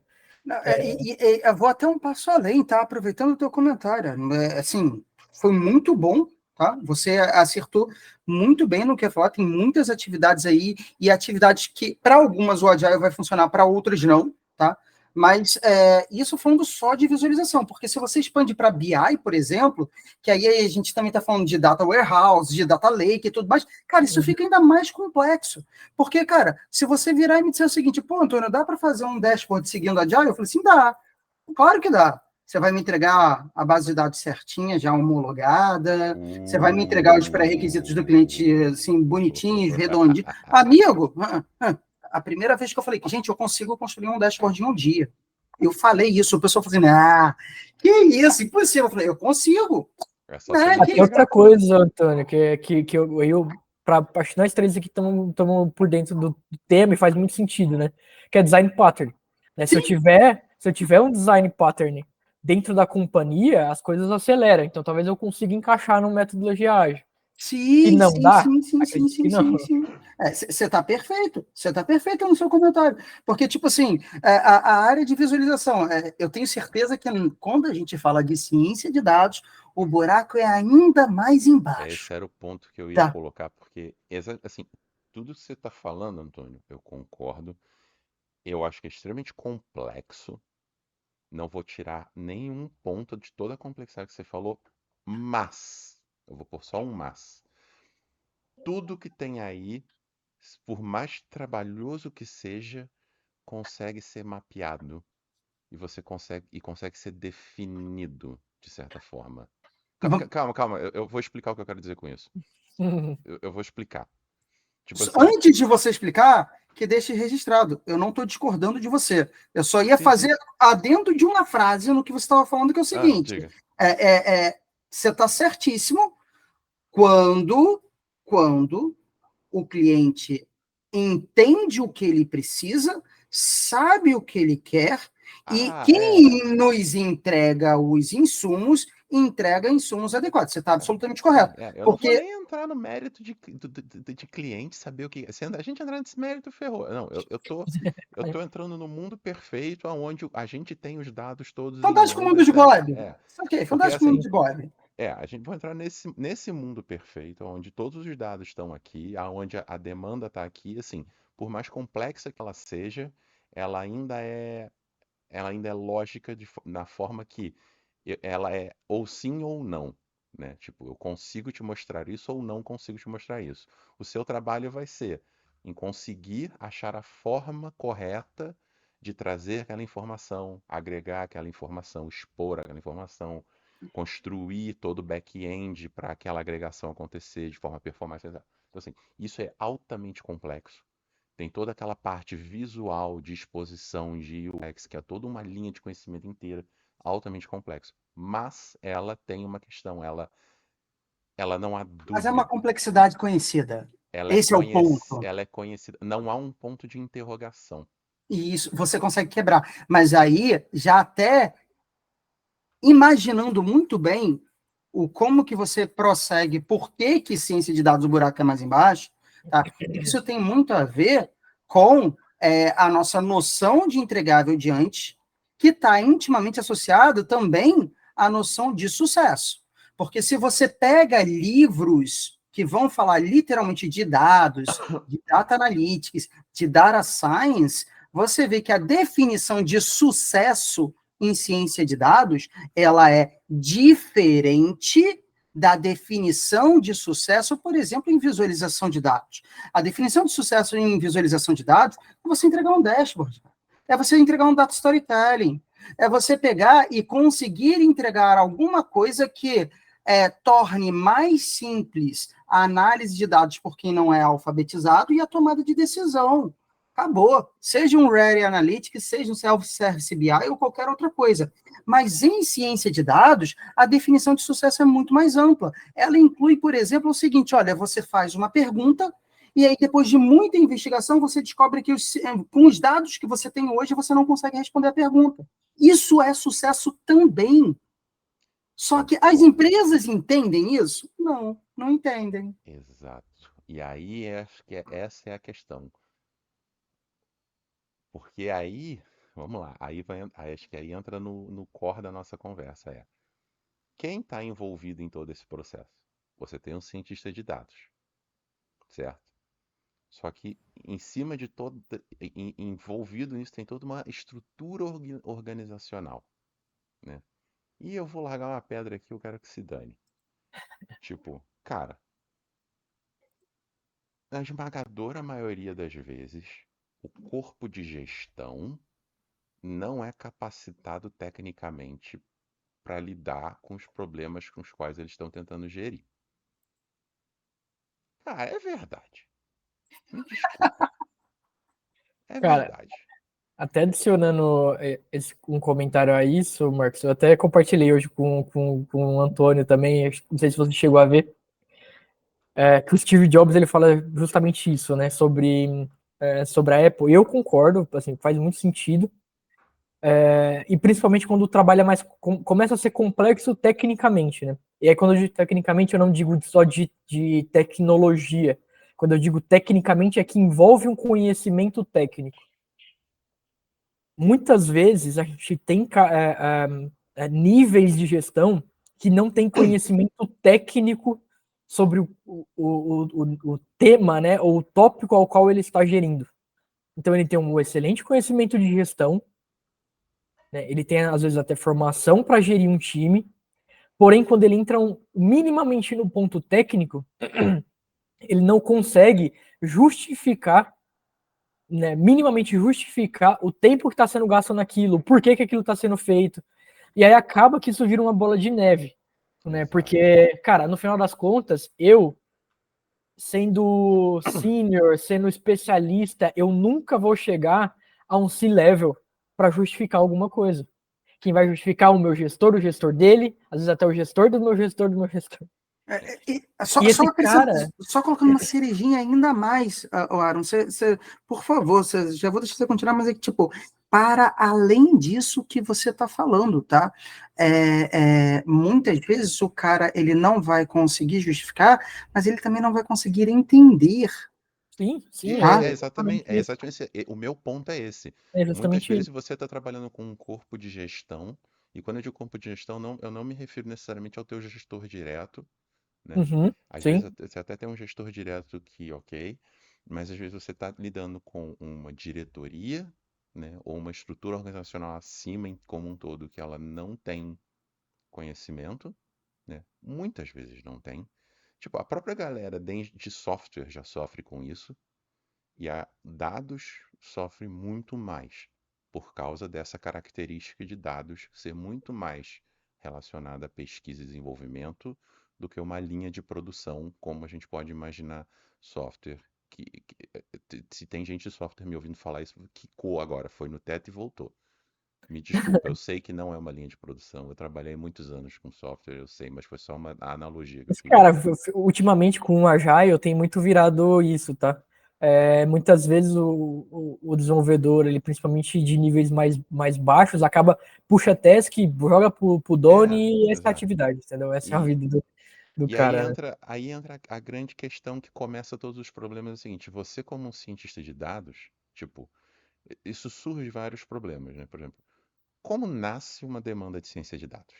B: Eu vou até um passo além, tá? Aproveitando o teu comentário. Assim, foi muito bom, tá? Você acertou muito bem no que ia falar. Tem muitas atividades aí, e atividades que, para algumas, o Agile vai funcionar, para outras não, tá? Mas isso falando só de visualização, porque se você expande para BI, por exemplo, que aí a gente também está falando de data warehouse, de data lake e tudo mais, cara, isso fica ainda mais complexo. Porque, cara, se você virar e me disser o seguinte, pô, Antônio, dá para fazer um dashboard seguindo a Agile? Eu falei assim, dá. Claro que dá. Você vai me entregar a base de dados certinha, já homologada, você vai me entregar os pré-requisitos do cliente, assim, bonitinhos, redondinhos. Amigo, a primeira vez que eu falei, gente, eu consigo construir um dashboard em um dia. Eu falei isso, o pessoal falando, que isso, impossível. Eu falei, eu consigo.
C: Tem outra coisa, Antônio, que eu acho que nós três aqui estamos por dentro do tema e faz muito sentido, né? Que é design pattern. Né? Se eu tiver um design pattern dentro da companhia, as coisas aceleram. Então, talvez eu consiga encaixar numa metodologia ágil.
B: Sim.
C: Sim.
B: Você está perfeito. Você está perfeito no seu comentário. Porque, tipo assim, a área de visualização, eu tenho certeza que quando a gente fala de ciência de dados, o buraco é ainda mais embaixo.
A: Esse era o ponto que eu ia colocar, porque, assim, tudo que você está falando, Antônio, eu concordo. Eu acho que é extremamente complexo. Não vou tirar nenhum ponto de toda a complexidade que você falou, mas, eu vou pôr só um mas. Tudo que tem aí, por mais trabalhoso que seja, consegue ser mapeado e você consegue ser definido de certa forma. Calma, eu vou explicar o que eu quero dizer com isso. Eu vou explicar. Tipo assim,
B: antes de você explicar, que deixe registrado. Eu não estou discordando de você. Eu só ia fazer adendo de uma frase no que você estava falando, que é o seguinte. Você está certíssimo quando o cliente entende o que ele precisa, sabe o que ele quer, e quem nos entrega os insumos, entrega insumos adequados. Você está absolutamente correto.
A: Eu não vou nem entrar no mérito de cliente, saber o que... Se a gente entrar nesse mérito, ferrou. Não, eu tô entrando no mundo perfeito, onde a gente tem os dados todos...
B: Fantástico mundo de Bob. Fantástico mundo de Bob.
A: A gente vai entrar nesse mundo perfeito, onde todos os dados estão aqui, onde a demanda está aqui, assim, por mais complexa que ela seja, ela ainda é lógica na forma que ela é ou sim ou não, né? Tipo, eu consigo te mostrar isso ou não consigo te mostrar isso. O seu trabalho vai ser em conseguir achar a forma correta de trazer aquela informação, agregar aquela informação, expor aquela informação, construir todo o back-end para aquela agregação acontecer de forma performante. Então, assim, isso é altamente complexo. Tem toda aquela parte visual de exposição de UX, que é toda uma linha de conhecimento inteira, altamente complexo. Mas ela tem uma questão, ela não há dúvida.
B: Mas é uma complexidade conhecida. Esse é o ponto.
A: Ela é conhecida. Não há um ponto de interrogação.
B: E isso você consegue quebrar. Mas aí, já até imaginando muito bem como que você prossegue, por que ciência de dados o buraco é mais embaixo, tá? Isso tem muito a ver com a nossa noção de entregável diante, que está intimamente associado também à noção de sucesso. Porque se você pega livros que vão falar literalmente de dados, de data analytics, de data science, você vê que a definição de sucesso em ciência de dados, ela é diferente da definição de sucesso, por exemplo, em visualização de dados. A definição de sucesso em visualização de dados é você entregar um dashboard, é você entregar um data storytelling, é você pegar e conseguir entregar alguma coisa que torne mais simples a análise de dados por quem não é alfabetizado e a tomada de decisão. Acabou. Seja um Query Analytics, seja um Self-Service BI ou qualquer outra coisa. Mas em ciência de dados, a definição de sucesso é muito mais ampla. Ela inclui, por exemplo, o seguinte: olha, você faz uma pergunta, e aí, depois de muita investigação, você descobre que com os dados que você tem hoje, você não consegue responder a pergunta. Isso é sucesso também. Só que as empresas entendem isso? Não, não entendem.
A: Exato. E aí acho que essa é a questão. Porque aí, vamos lá, acho que aí entra no core da nossa conversa, quem está envolvido em todo esse processo? Você tem um cientista de dados, certo? Só que em cima de todo, envolvido nisso tem toda uma estrutura organizacional, né? E eu vou largar uma pedra aqui, eu quero que se dane. Tipo, cara, na esmagadora maioria das vezes, o corpo de gestão não é capacitado tecnicamente para lidar com os problemas com os quais eles estão tentando gerir. Cara, é verdade. Me desculpa. É
C: Cara,
A: verdade.
C: até adicionando um comentário a isso, Marcos, eu até compartilhei hoje com o Antônio também, não sei se você chegou a ver, que o Steve Jobs ele fala justamente isso, né, sobre a Apple. Eu concordo, assim, faz muito sentido, e principalmente quando o trabalho é começa a ser complexo tecnicamente, né? E aí quando eu digo tecnicamente, eu não digo só de tecnologia. Quando eu digo tecnicamente, é que envolve um conhecimento técnico. Muitas vezes a gente tem níveis de gestão que não tem conhecimento técnico sobre o tema, né, ou o tópico ao qual ele está gerindo. Então ele tem um excelente conhecimento de gestão, né, ele tem às vezes até formação para gerir um time, porém quando ele entra minimamente no ponto técnico, ele não consegue justificar, né, minimamente justificar o tempo que está sendo gasto naquilo, por que aquilo está sendo feito. E aí acaba que isso vira uma bola de neve, né?
A: Exato.
C: Porque, cara, no final das contas, eu, sendo senior, sendo especialista, eu nunca vou chegar a um C-level para justificar alguma coisa. Quem vai justificar o o gestor dele, às vezes até o gestor do meu gestor do meu gestor.
B: Só,
C: E esse cara.
B: só colocando uma cerejinha ainda mais, Aaron, por favor, já vou deixar você continuar, mas é que, tipo, para além disso que você está falando, tá? Muitas vezes o cara ele não vai conseguir justificar, mas ele também não vai conseguir entender.
C: Sim, sim,
B: Tá?
A: É exatamente, o meu ponto é esse.
C: é
A: Muitas
C: justamente
A: vezes
C: isso.
A: você está trabalhando com um corpo de gestão, e quando eu digo corpo de gestão, eu não me refiro necessariamente ao teu gestor direto, né?
C: Uhum,
A: Às vezes
C: sim,
A: você até tem um gestor direto que, ok, mas às vezes você está lidando com uma diretoria, né? Ou uma estrutura organizacional acima como um todo que ela não tem conhecimento, né? Muitas vezes não tem. Tipo, a própria galera de software já sofre com isso. E a dados sofre muito mais por causa dessa característica de dados ser muito mais relacionada a pesquisa e desenvolvimento do que uma linha de produção, como a gente pode imaginar software. Se tem gente de software me ouvindo falar isso, quicou agora, foi no teto e voltou. Me desculpa, eu sei que não é uma linha de produção. Eu trabalhei muitos anos com software, eu sei, mas foi só uma analogia que eu
C: Mas,
A: quis
C: cara,
A: usar.
C: ultimamente com o Agile tem muito virado isso, tá? Muitas vezes o desenvolvedor, ele principalmente de níveis mais baixos, puxa task, joga pro Doni e essa é a
A: Exato.
C: atividade, entendeu? Essa é a
A: E
C: vida do
A: E
C: cara, né?
A: aí entra a grande questão que começa todos os problemas, é o seguinte, você como um cientista de dados, tipo, isso surge vários problemas, né? Por exemplo, como nasce uma demanda de ciência de dados?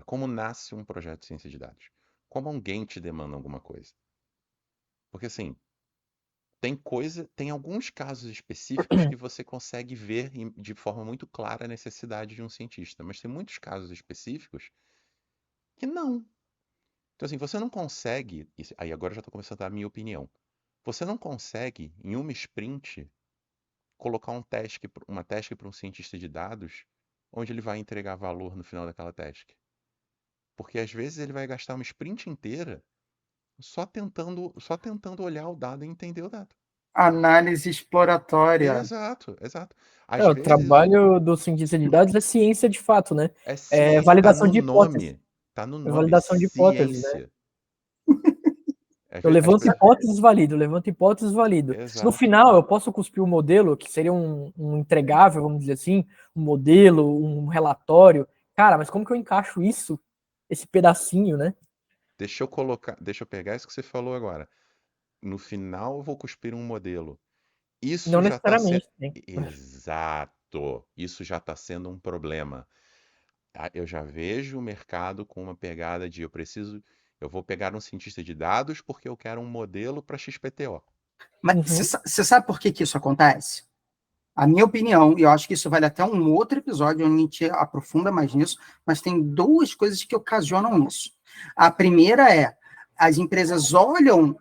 A: Como nasce um projeto de ciência de dados? Como alguém te demanda alguma coisa? Porque assim, tem alguns casos específicos que você consegue ver de forma muito clara a necessidade de um cientista, mas tem muitos casos específicos que não. Então, assim, você não consegue. Aí agora eu já estou começando a dar a minha opinião. Você não consegue, em uma sprint, colocar uma task para um cientista de dados, onde ele vai entregar valor no final daquela task. Porque às vezes ele vai gastar uma sprint inteira só tentando olhar o dado e entender o dado.
B: Análise exploratória.
A: Exato, exato. Às
C: O
A: vezes
C: trabalho do cientista de dados é ciência de fato, né?
A: é
C: É
A: ciência,
C: validação de hipótese.
A: tá no
C: É
A: nome,
C: validação de hipóteses, né?
A: ciência.
C: Eu
A: As
C: levanto
A: pessoas...
C: hipóteses, valido, levanto hipóteses, valido. No
A: Exato.
C: final, eu posso cuspir um modelo, que seria um entregável, vamos dizer assim, um modelo, um relatório. Cara, mas como que eu encaixo isso, esse pedacinho, né?
A: Deixa eu pegar isso que você falou agora. No final eu vou cuspir um modelo. Isso
C: Não
A: já está sendo...
C: necessariamente, né?
A: Exato. Isso já está sendo um problema. Eu já vejo o mercado com uma pegada de eu vou pegar um cientista de dados porque eu quero um modelo para XPTO.
B: Mas
C: Uhum.
B: você sabe por que, que isso acontece? A minha opinião, e eu acho que isso vale até um outro episódio onde a gente aprofunda mais nisso, mas tem duas coisas que ocasionam isso. A primeira é, as empresas olham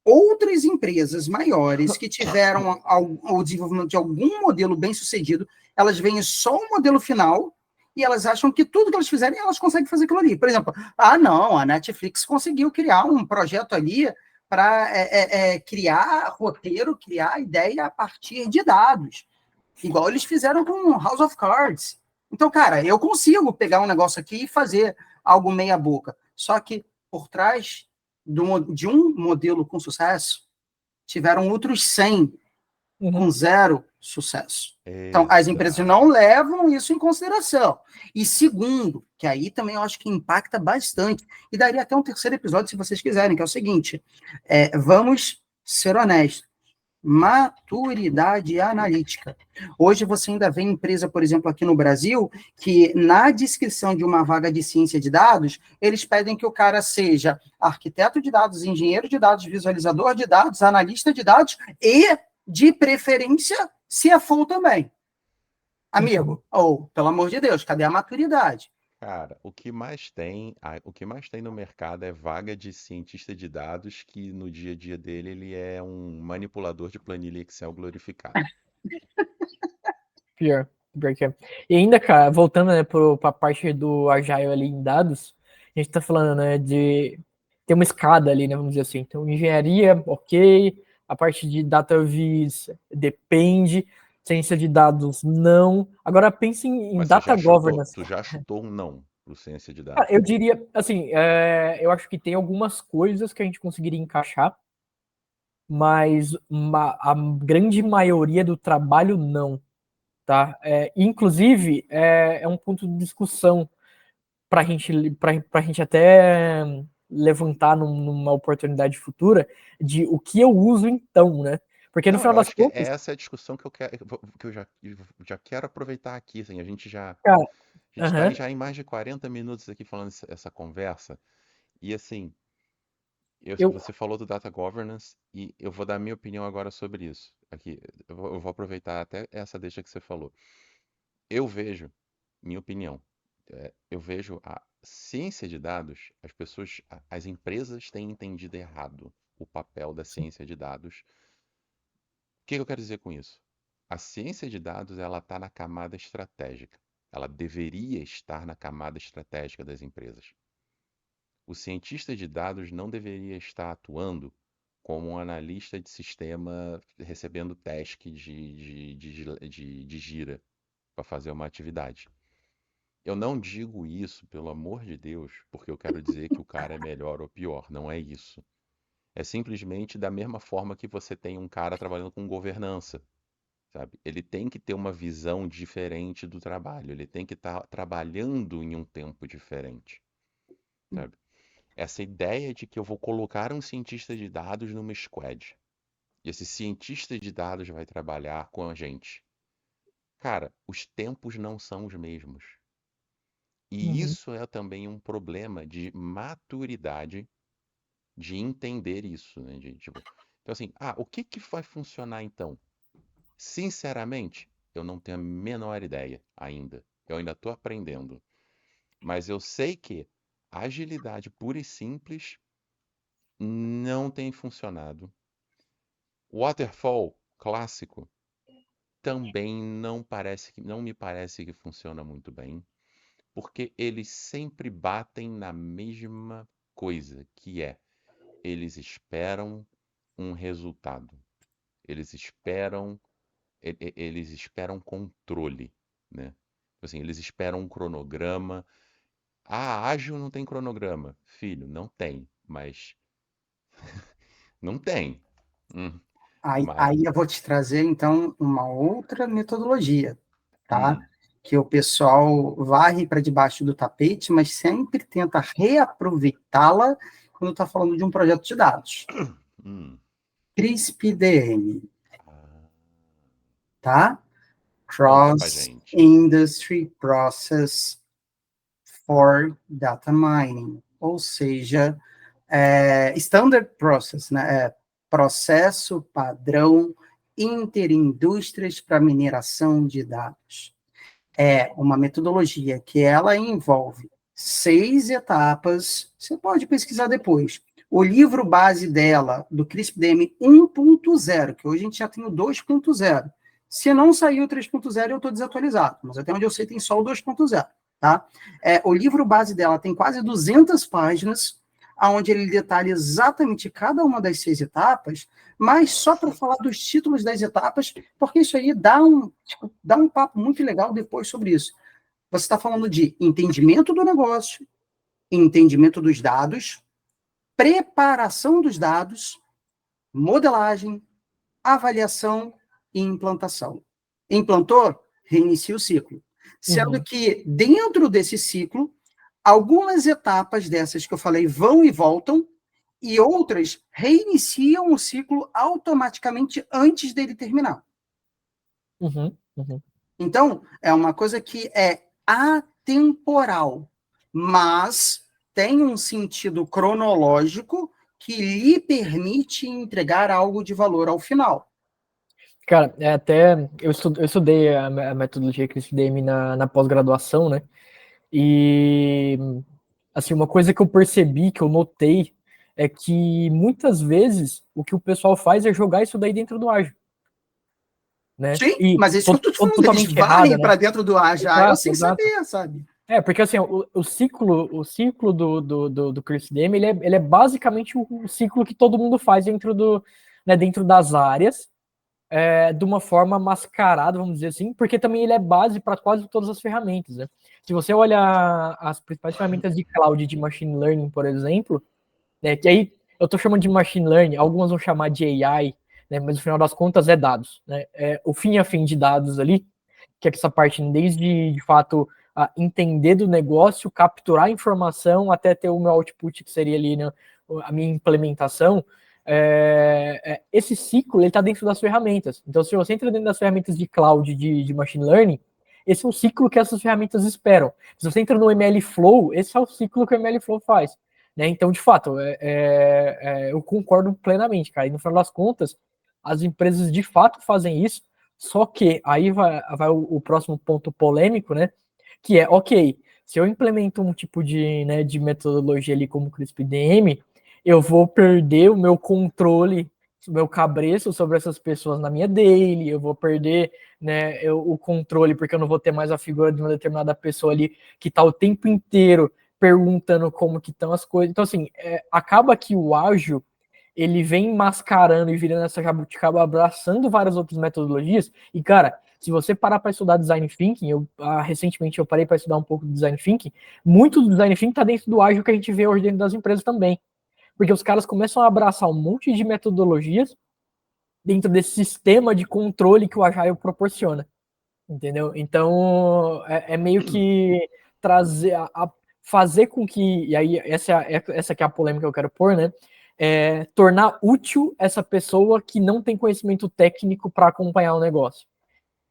B: outras empresas maiores que tiveram o desenvolvimento de algum modelo bem sucedido, elas veem só o modelo final e elas acham que tudo que elas fizerem, elas conseguem fazer aquilo ali. Por exemplo, não, a Netflix conseguiu criar um projeto ali para criar roteiro, criar ideia a partir de dados. Igual eles fizeram com House of Cards. Então, cara, eu consigo pegar um negócio aqui e fazer algo meia boca. Só que por trás de um modelo com sucesso, tiveram outros 100
C: Uhum.
B: com zero sucesso. Então, as empresas
A: Exato.
B: não levam isso em consideração. E segundo, que aí também eu acho que impacta bastante, e daria até um terceiro episódio se vocês quiserem, que é o seguinte: vamos ser honestos. Maturidade analítica. Hoje você ainda vê empresa, por exemplo, aqui no Brasil, que na descrição de uma vaga de ciência de dados, eles pedem que o cara seja arquiteto de dados, engenheiro de dados, visualizador de dados, analista de dados e, de preferência, CFO também. Amigo, pelo amor de Deus, cadê a maturidade?
A: Cara, o que mais tem no mercado é vaga de cientista de dados que no dia a dia dele ele é um manipulador de planilha Excel glorificado.
C: Pior que é. E ainda, cara, voltando, né, pra parte do Agile ali em dados, a gente tá falando, né, de ter uma escada ali, né, vamos dizer assim. Então, engenharia, ok, a parte de data viz depende, ciência de dados, não. Agora, pense em
A: Mas
C: data governance.
A: tu já chutou um não pro ciência de
C: Cara,
A: dados.
C: eu diria, assim, eu acho que tem algumas coisas que a gente conseguiria encaixar, mas a grande maioria do trabalho, não. Tá? Inclusive, é um ponto de discussão para a gente até levantar numa oportunidade futura de o que eu uso então, né? Porque no
A: Não,
C: final
A: eu
C: das
A: acho que
C: contas,
A: essa é a discussão que eu quero, que já quero aproveitar aqui, assim,
C: cara,
A: a gente tá
C: aham,
A: já em mais de 40 minutos aqui falando essa conversa, e assim,
C: eu,
A: você falou do data governance e eu vou dar minha opinião agora sobre isso. Aqui, eu vou aproveitar até essa deixa que você falou. Eu vejo, minha opinião, eu vejo a ciência de dados, as empresas têm entendido errado o papel da ciência de dados. O que eu quero dizer com isso? A ciência de dados, ela está na camada estratégica. Ela deveria estar na camada estratégica das empresas. O cientista de dados não deveria estar atuando como um analista de sistema recebendo task de gira para fazer uma atividade. Eu não digo isso, pelo amor de Deus, porque eu quero dizer que o cara é melhor ou pior. Não é isso. É simplesmente da mesma forma que você tem um cara trabalhando com governança, sabe? Ele tem que ter uma visão diferente do trabalho. Ele tem que estar trabalhando em um tempo diferente, sabe? Essa ideia de que eu vou colocar um cientista de dados numa squad e esse cientista de dados vai trabalhar com a gente. Cara, os tempos não são os mesmos. E
C: uhum,
A: isso é também um problema de maturidade de entender isso, né? Tipo, então assim, o que que vai funcionar então? Sinceramente, eu não tenho a menor ideia ainda. Eu ainda estou aprendendo. Mas eu sei que a agilidade pura e simples não tem funcionado. Waterfall clássico também não me parece que funciona muito bem, porque eles sempre batem na mesma coisa, que é eles esperam um resultado. eles esperam controle, né? Assim, eles esperam um cronograma. Ah, ágil não tem cronograma. Filho, não tem, mas não tem. Hum, mas,
B: Aí eu vou te trazer, então, uma outra metodologia, tá?
A: hum,
B: Que o pessoal varre para debaixo do tapete, mas sempre tenta reaproveitá-la quando está falando de um projeto de dados.
A: hum.
B: CRISP-DM,
A: Ah,
B: tá?
A: conta pra gente.
B: Cross-Industry Process for Data Mining, ou seja, Standard Process, né? Processo padrão interindústrias para mineração de dados. É uma metodologia que ela envolve 6 etapas. Você pode pesquisar depois. O livro base dela, do CRISP-DM 1.0, que hoje a gente já tem o 2.0. Se não saiu o 3.0, eu estou desatualizado, mas até onde eu sei tem só o 2.0. Tá? O livro base dela tem quase 200 páginas, onde ele detalha exatamente cada uma das 6 etapas, mas só para falar dos títulos das etapas, porque isso aí dá um papo muito legal depois sobre isso. Você está falando de entendimento do negócio, entendimento dos dados, preparação dos dados, modelagem, avaliação e implantação. Implantou? Reinicia o ciclo. Sendo que, dentro desse ciclo, algumas etapas dessas que eu falei vão e voltam, e outras reiniciam o ciclo automaticamente antes dele terminar. Então, é uma coisa que é atemporal, mas tem um sentido cronológico que lhe permite entregar algo de valor ao final.
C: Cara, eu estudei a metodologia CRISP-DM na pós-graduação, né? E assim, uma coisa que eu percebi, que eu notei, é que muitas vezes o que o pessoal faz é jogar isso daí dentro do ágil, né?
B: Sim,
C: E
B: mas isso que eu estou te falando, eles
C: totalmente errada,
B: varrem
C: né?
B: para dentro do Agile sem
C: Exato.
B: saber, sabe?
C: Porque assim, o ciclo do CRISP-DM, ele é basicamente o ciclo que todo mundo faz dentro das áreas, de uma forma mascarada, vamos dizer assim, porque também ele é base para quase todas as ferramentas, né? Se você olhar as principais ferramentas de cloud de machine learning, por exemplo, né, que aí eu estou chamando de machine learning, algumas vão chamar de AI, né, mas no final das contas é dados, né? O fim a fim de dados ali, que é essa parte desde, de fato, entender do negócio, capturar a informação, até ter o meu output, que seria ali, né, a minha implementação. Esse ciclo está dentro das ferramentas. Então, se você entra dentro das ferramentas de cloud, de machine learning, esse é o ciclo que essas ferramentas esperam. Se você entra no MLflow, esse é o ciclo que o MLflow faz. Né? Então, de fato, eu concordo plenamente, cara. E no final das contas, as empresas de fato fazem isso, só que aí vai o próximo ponto polêmico, né? Que é, ok, se eu implemento um tipo de metodologia ali como o CRISP-DM, eu vou perder o meu controle, o meu cabresto sobre essas pessoas na minha daily, eu vou perder, né, o controle, porque eu não vou ter mais a figura de uma determinada pessoa ali que está o tempo inteiro perguntando como que estão as coisas. Então, assim, acaba que o ágil, ele vem mascarando e virando essa jabuticaba, abraçando várias outras metodologias. E, cara, se você parar para estudar design thinking, recentemente eu parei para estudar um pouco de design thinking, muito do design thinking está dentro do ágil que a gente vê hoje dentro das empresas também. Porque os caras começam a abraçar um monte de metodologias dentro desse sistema de controle que o Agile proporciona. Entendeu? Então, meio que trazer, fazer com que, e aí essa que é a polêmica que eu quero pôr, né? Tornar útil essa pessoa que não tem conhecimento técnico para acompanhar o negócio.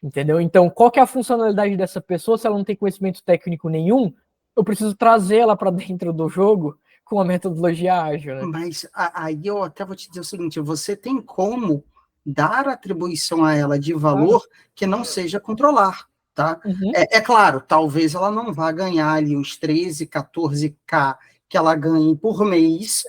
C: Entendeu? Então, qual que é a funcionalidade dessa pessoa se ela não tem conhecimento técnico nenhum? Eu preciso trazer ela para dentro do jogo com a metodologia ágil, né?
B: Mas aí eu até vou te dizer o seguinte, você tem como dar atribuição a ela de valor que não seja controlar, tá?
C: Uhum.
B: Claro, talvez ela não vá ganhar ali os 13, 14K que ela ganha por mês,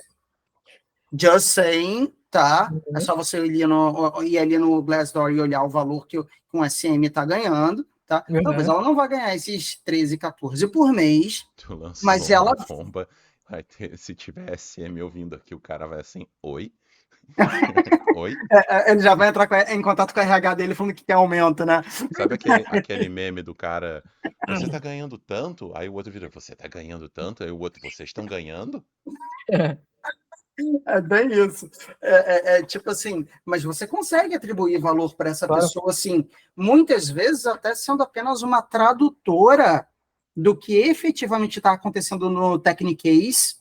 B: just saying, tá?
C: Uhum.
B: É só você ir ali no Glassdoor e olhar o valor que um SM está ganhando, tá?
C: Uhum.
B: Talvez ela não vá ganhar esses 13, 14 por mês,
A: Tu lançou
B: mas ela...
A: uma bomba, se tiver SM ouvindo aqui, o cara vai assim, oi? Oi?
B: Ele já vai entrar em contato com a RH dele falando que quer aumento, né?
A: Sabe aquele meme do cara, você tá ganhando tanto? Aí o outro vira, você tá ganhando tanto? Aí o outro, vocês estão ganhando?
B: É bem isso. Tipo assim, mas você consegue atribuir valor para essa
C: Claro.
B: pessoa, assim, muitas vezes até sendo apenas uma tradutora do que efetivamente está acontecendo no Technicase,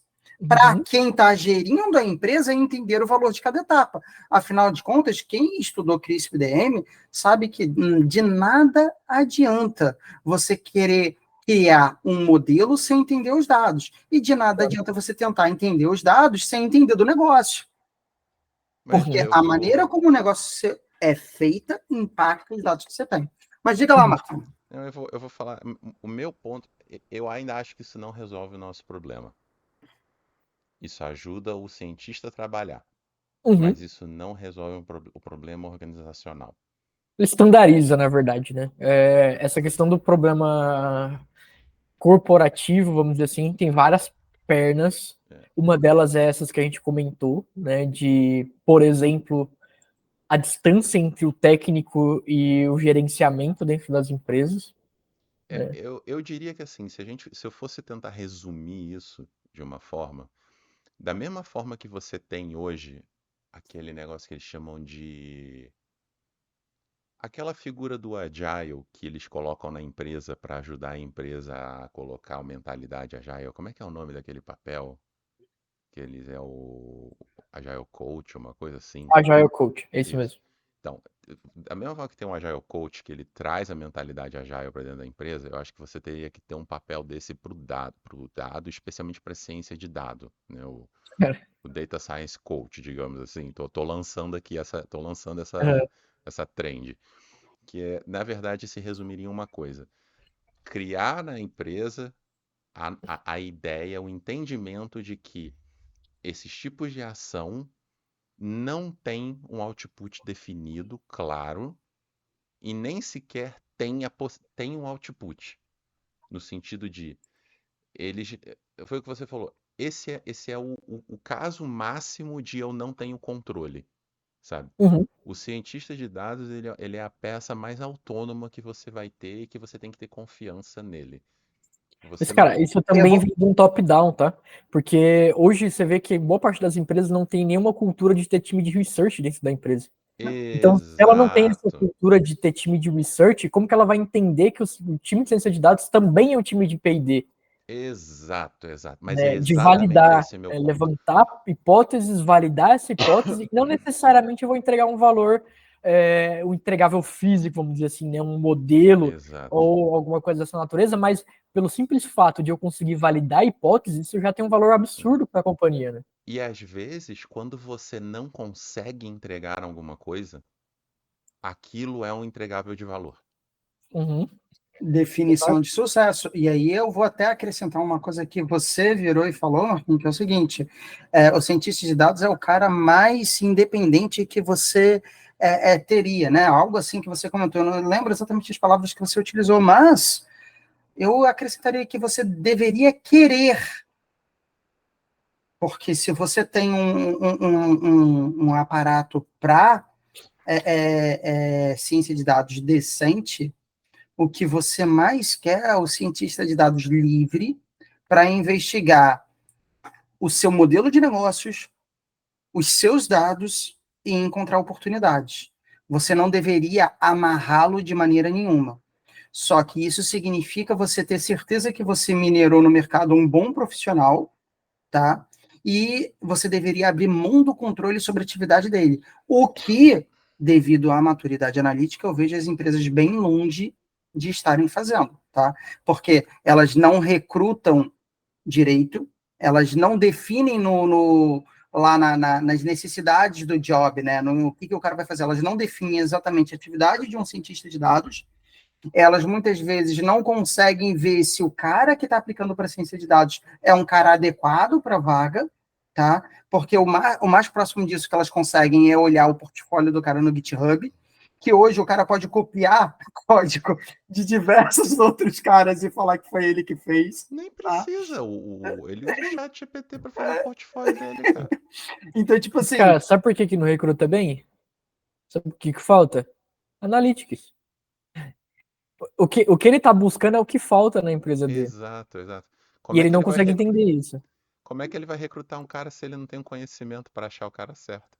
B: para
C: Uhum.
B: quem está gerindo a empresa entender o valor de cada etapa. Afinal de contas, quem estudou CRISP-DM sabe que de nada adianta você querer criar um modelo sem entender os dados. E de nada
C: Claro.
B: adianta você tentar entender os dados sem entender do negócio.
A: Mas
B: Porque
A: eu
B: a maneira
A: vou,
B: como o negócio é feita impacta os dados que você tem. Mas diga lá, Marcão.
A: não, eu vou falar, o meu ponto, eu ainda acho que isso não resolve o nosso problema. Isso ajuda o cientista a trabalhar,
C: Uhum.
A: mas isso não resolve o problema organizacional.
C: Estandariza, na verdade, né? Essa questão do problema corporativo, vamos dizer assim, tem várias pernas.
A: É,
C: Uma delas é essas que a gente comentou, né? De, por exemplo, a distância entre o técnico e o gerenciamento dentro das empresas. Né?
A: eu diria que assim, se eu fosse tentar resumir isso de uma forma, da mesma forma que você tem hoje aquele negócio que eles chamam de aquela figura do agile que eles colocam na empresa para ajudar a empresa a colocar a mentalidade agile. Como é que é o nome daquele papel? Que eles é o Agile Coach, uma coisa assim.
C: Agile Coach, é isso
A: Isso.
C: mesmo.
A: Então, da mesma forma que tem um Agile Coach que ele traz a mentalidade Agile para dentro da empresa, eu acho que você teria que ter um papel desse para o dado, especialmente para a ciência de dado, né? O Data Science Coach, digamos assim. Tô lançando aqui tô lançando essa trend, que é, na verdade, se resumiria em uma coisa: criar na empresa a ideia, o entendimento de que esses tipos de ação não têm um output definido, claro, e nem sequer tem um output, no sentido de eles. Foi o que você falou. Esse é o caso máximo de eu não tenho controle, sabe?
C: Uhum.
A: O cientista de dados, ele é a peça mais autônoma que você vai ter e que você tem que ter confiança nele.
C: Mas,
A: Você não.
C: cara, isso
B: Eu
C: também
B: vou...
C: vem de um top-down, tá? Porque hoje você vê que boa parte das empresas não tem nenhuma cultura de ter time de research dentro da empresa. Então, se ela não tem essa
A: Exato.
C: cultura de ter time de research, como que ela vai entender que o time de ciência de dados também é um time de P&D?
A: Exato, exato. Mas é
C: Né? De
A: exatamente
C: validar,
A: esse meu ponto.
C: levantar hipóteses, validar essa hipótese, não necessariamente eu vou entregar um valor, um entregável físico, vamos dizer assim, né? Um modelo
A: Exato.
C: ou alguma coisa dessa natureza, mas pelo simples fato de eu conseguir validar a hipótese, isso já tem um valor absurdo para a companhia, né?
A: E às vezes, quando você não consegue entregar alguma coisa, aquilo é um entregável de valor.
C: Uhum.
B: Definição de sucesso. E aí eu vou até acrescentar uma coisa que você virou e falou, Marquinhos, que é o seguinte: o cientista de dados é o cara mais independente que você teria, né? Algo assim que você comentou. Eu não lembro exatamente as palavras que você utilizou, mas eu acrescentaria que você deveria querer, porque se você tem um aparato para ciência de dados decente, o que você mais quer é o cientista de dados livre para investigar o seu modelo de negócios, os seus dados e encontrar oportunidades. Você não deveria amarrá-lo de maneira nenhuma. Só que isso significa você ter certeza que você minerou no mercado um bom profissional, tá? E você deveria abrir mão do controle sobre a atividade dele. O que, devido à maturidade analítica, eu vejo as empresas bem longe de estarem fazendo, tá? Porque elas não recrutam direito, elas não definem lá nas necessidades do job, né? No que o cara vai fazer. Elas não definem exatamente a atividade de um cientista de dados. Elas muitas vezes não conseguem ver se o cara que está aplicando para a ciência de dados é um cara adequado para a vaga, tá? Porque o mais próximo disso que elas conseguem é olhar o portfólio do cara no GitHub que hoje o cara pode copiar código de diversos outros caras e falar que foi ele que fez.
A: Nem
B: Tá?
A: precisa. Ele usa o chat GPT para fazer o portfólio dele, cara.
B: Então, tipo assim...
C: Cara, sabe por que não recruta bem? Sabe o que falta? Analytics. O que ele tá buscando é o que falta na empresa dele.
A: Exato.
C: E ele não consegue entender isso.
A: Como é que ele vai recrutar um cara se ele não tem um conhecimento para achar o cara certo?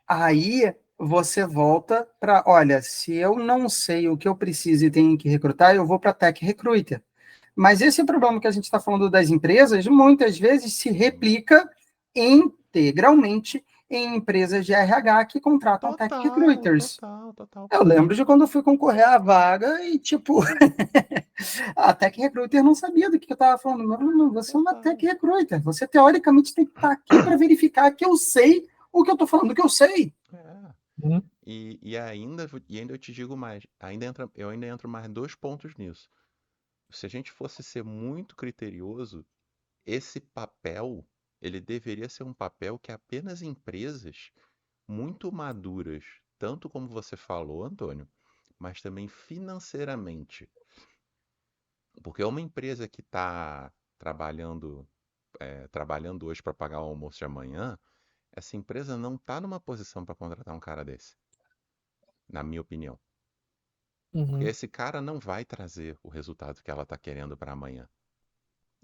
B: Aí você volta para, olha, se eu não sei o que eu preciso e tenho que recrutar, eu vou para Tech Recruiter. Mas esse problema que a gente está falando das empresas, muitas vezes se replica integralmente em empresas de RH que contratam Tech Recruiters.
A: Total.
B: Eu lembro de quando eu fui concorrer à vaga e, tipo, a Tech Recruiter não sabia do que eu estava falando. Não, você é uma Tech Recruiter. Você, teoricamente, tem que estar aqui para verificar que eu sei o que eu estou falando, que eu sei.
A: E ainda eu te digo mais. Eu ainda entro mais 2 pontos nisso. Se a gente fosse ser muito criterioso, esse papel, ele deveria ser um papel que apenas empresas muito maduras, tanto como você falou, Antônio, mas também financeiramente. Porque uma empresa que está trabalhando hoje para pagar o almoço de amanhã, essa empresa não está numa posição para contratar um cara desse, na minha opinião. Porque esse cara não vai trazer o resultado que ela está querendo para amanhã.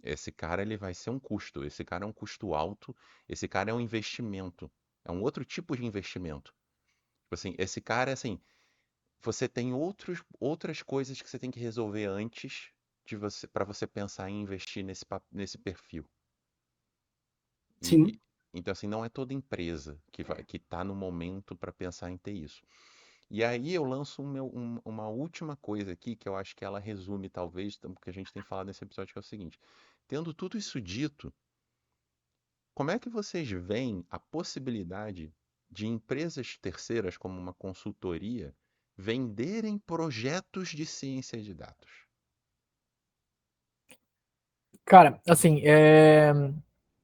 A: Esse cara ele vai ser um custo, esse cara é um custo alto, esse cara é um investimento, é um outro tipo de investimento. Tipo assim, esse cara, assim, você tem outras coisas que você tem que resolver antes para você pensar em investir nesse perfil.
B: Sim.
A: Então, assim, não é toda empresa que está no momento para pensar em ter isso. E aí eu lanço uma última coisa aqui que eu acho que ela resume, talvez, o que a gente tem falado nesse episódio, que é o seguinte. Tendo tudo isso dito, como é que vocês veem a possibilidade de empresas terceiras, como uma consultoria, venderem projetos de ciência de dados?
C: Cara, assim,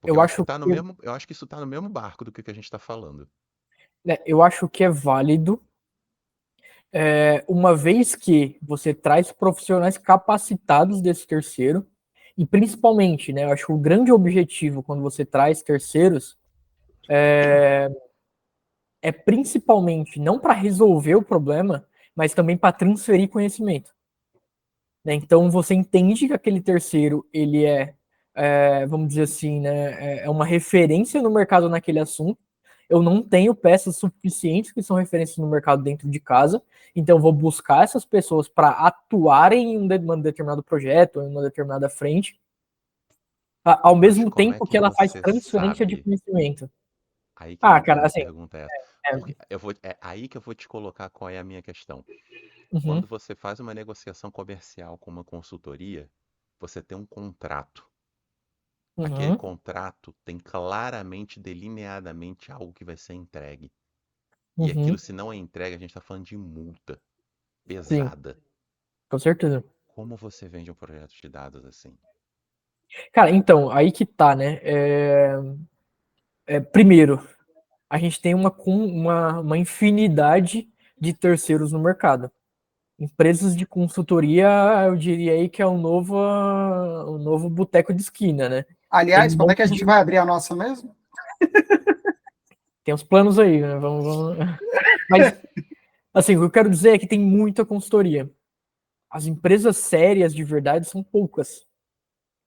A: Porque
C: eu acho
A: eu acho que isso está no mesmo barco do que a gente está falando.
C: eu acho que é válido, uma vez que você traz profissionais capacitados desse terceiro, e principalmente, né, eu acho que o grande objetivo quando você traz terceiros é principalmente não para resolver o problema, mas também para transferir conhecimento. Né? Então você entende que aquele terceiro ele vamos dizer assim, né, é uma referência no mercado naquele assunto. Eu não tenho peças suficientes que são referências no mercado dentro de casa, então eu vou buscar essas pessoas para atuarem em um determinado projeto, em uma determinada frente, ao
A: Mas
C: mesmo
A: como é
C: tempo
A: que
C: que ela faz
A: você
C: transferência de
A: sabe?
C: conhecimento.
A: Aí que a
C: Cara,
A: minha
C: assim,
A: pergunta é essa. Porque é aí que eu vou te colocar qual é a minha questão.
C: uhum,
A: Quando você faz uma negociação comercial com uma consultoria, você tem um contrato. Aquele
C: uhum,
A: contrato tem claramente, delineadamente algo que vai ser entregue. E aquilo,
C: uhum,
A: se não é entregue, a gente está falando de multa
C: sim,
A: pesada.
C: com certeza.
A: Como você vende um projeto de dados assim?
C: Cara, então, aí que tá, né? Primeiro, a gente tem uma infinidade de terceiros no mercado. Empresas de consultoria, eu diria aí que é o novo boteco de esquina, né? Tem
B: Aliás,
C: um
B: quando é
C: monte
B: que a gente vai abrir a nossa mesmo?
C: tem uns planos aí, né? Vamos... Mas, assim, o que eu quero dizer é que tem muita consultoria. As empresas sérias de verdade são poucas,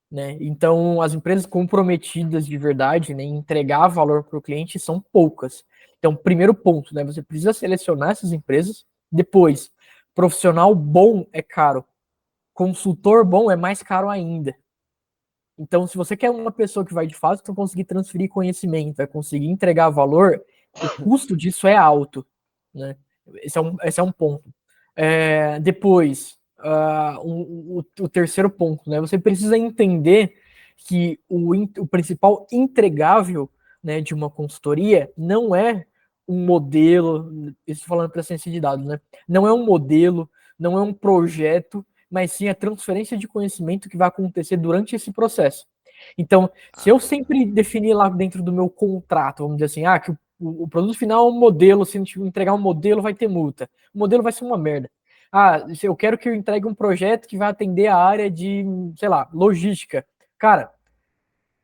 C: né? Então, as empresas comprometidas de verdade, né, em entregar valor para o cliente são poucas. Então, primeiro ponto, né? Você precisa selecionar essas empresas. Depois, profissional bom é caro. Consultor bom é mais caro ainda. Então, se você quer uma pessoa que vai de fato conseguir transferir conhecimento, vai conseguir entregar valor, o custo disso é alto, né? Esse é um ponto. Depois, o terceiro ponto, né? Você precisa entender que o principal entregável, né, de uma consultoria não é um modelo, isso falando para ciência de dados, né? Não é um modelo, não é um projeto, mas sim a transferência de conhecimento que vai acontecer durante esse processo. Então, se eu sempre definir lá dentro do meu contrato, vamos dizer assim, que o produto final é um modelo, se a gente entregar um modelo, vai ter multa. O modelo vai ser uma merda. Se eu quero que eu entregue um projeto que vai atender a área de, sei lá, logística. Cara,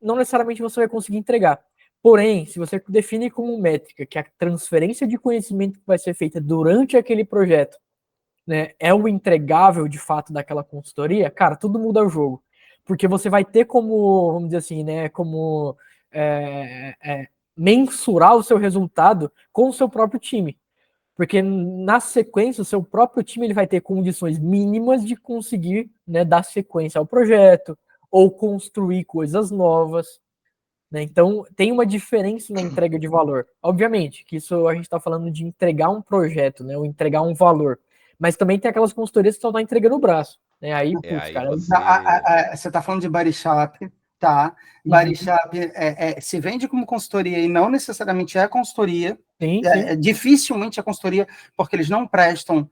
C: não necessariamente você vai conseguir entregar. Porém, se você define como métrica que a transferência de conhecimento que vai ser feita durante aquele projeto, né, é o entregável de fato daquela consultoria, cara, tudo muda o jogo. Porque você vai ter como, vamos dizer assim, né, como mensurar o seu resultado com o seu próprio time. Porque na sequência, o seu próprio time ele vai ter condições mínimas de conseguir, né, dar sequência ao projeto ou construir coisas novas. Né? Então, tem uma diferença na entrega de valor. Obviamente, que isso a gente está falando de entregar um projeto, né, ou entregar um valor. Mas também tem aquelas consultorias que só estão entregando o braço. Né? Aí, putz,
A: Aí
C: cara.
A: você.
B: Você está falando de body shop, tá? Body shop se vende como consultoria e não necessariamente é consultoria.
C: Sim, sim.
B: Dificilmente é consultoria, porque eles não prestam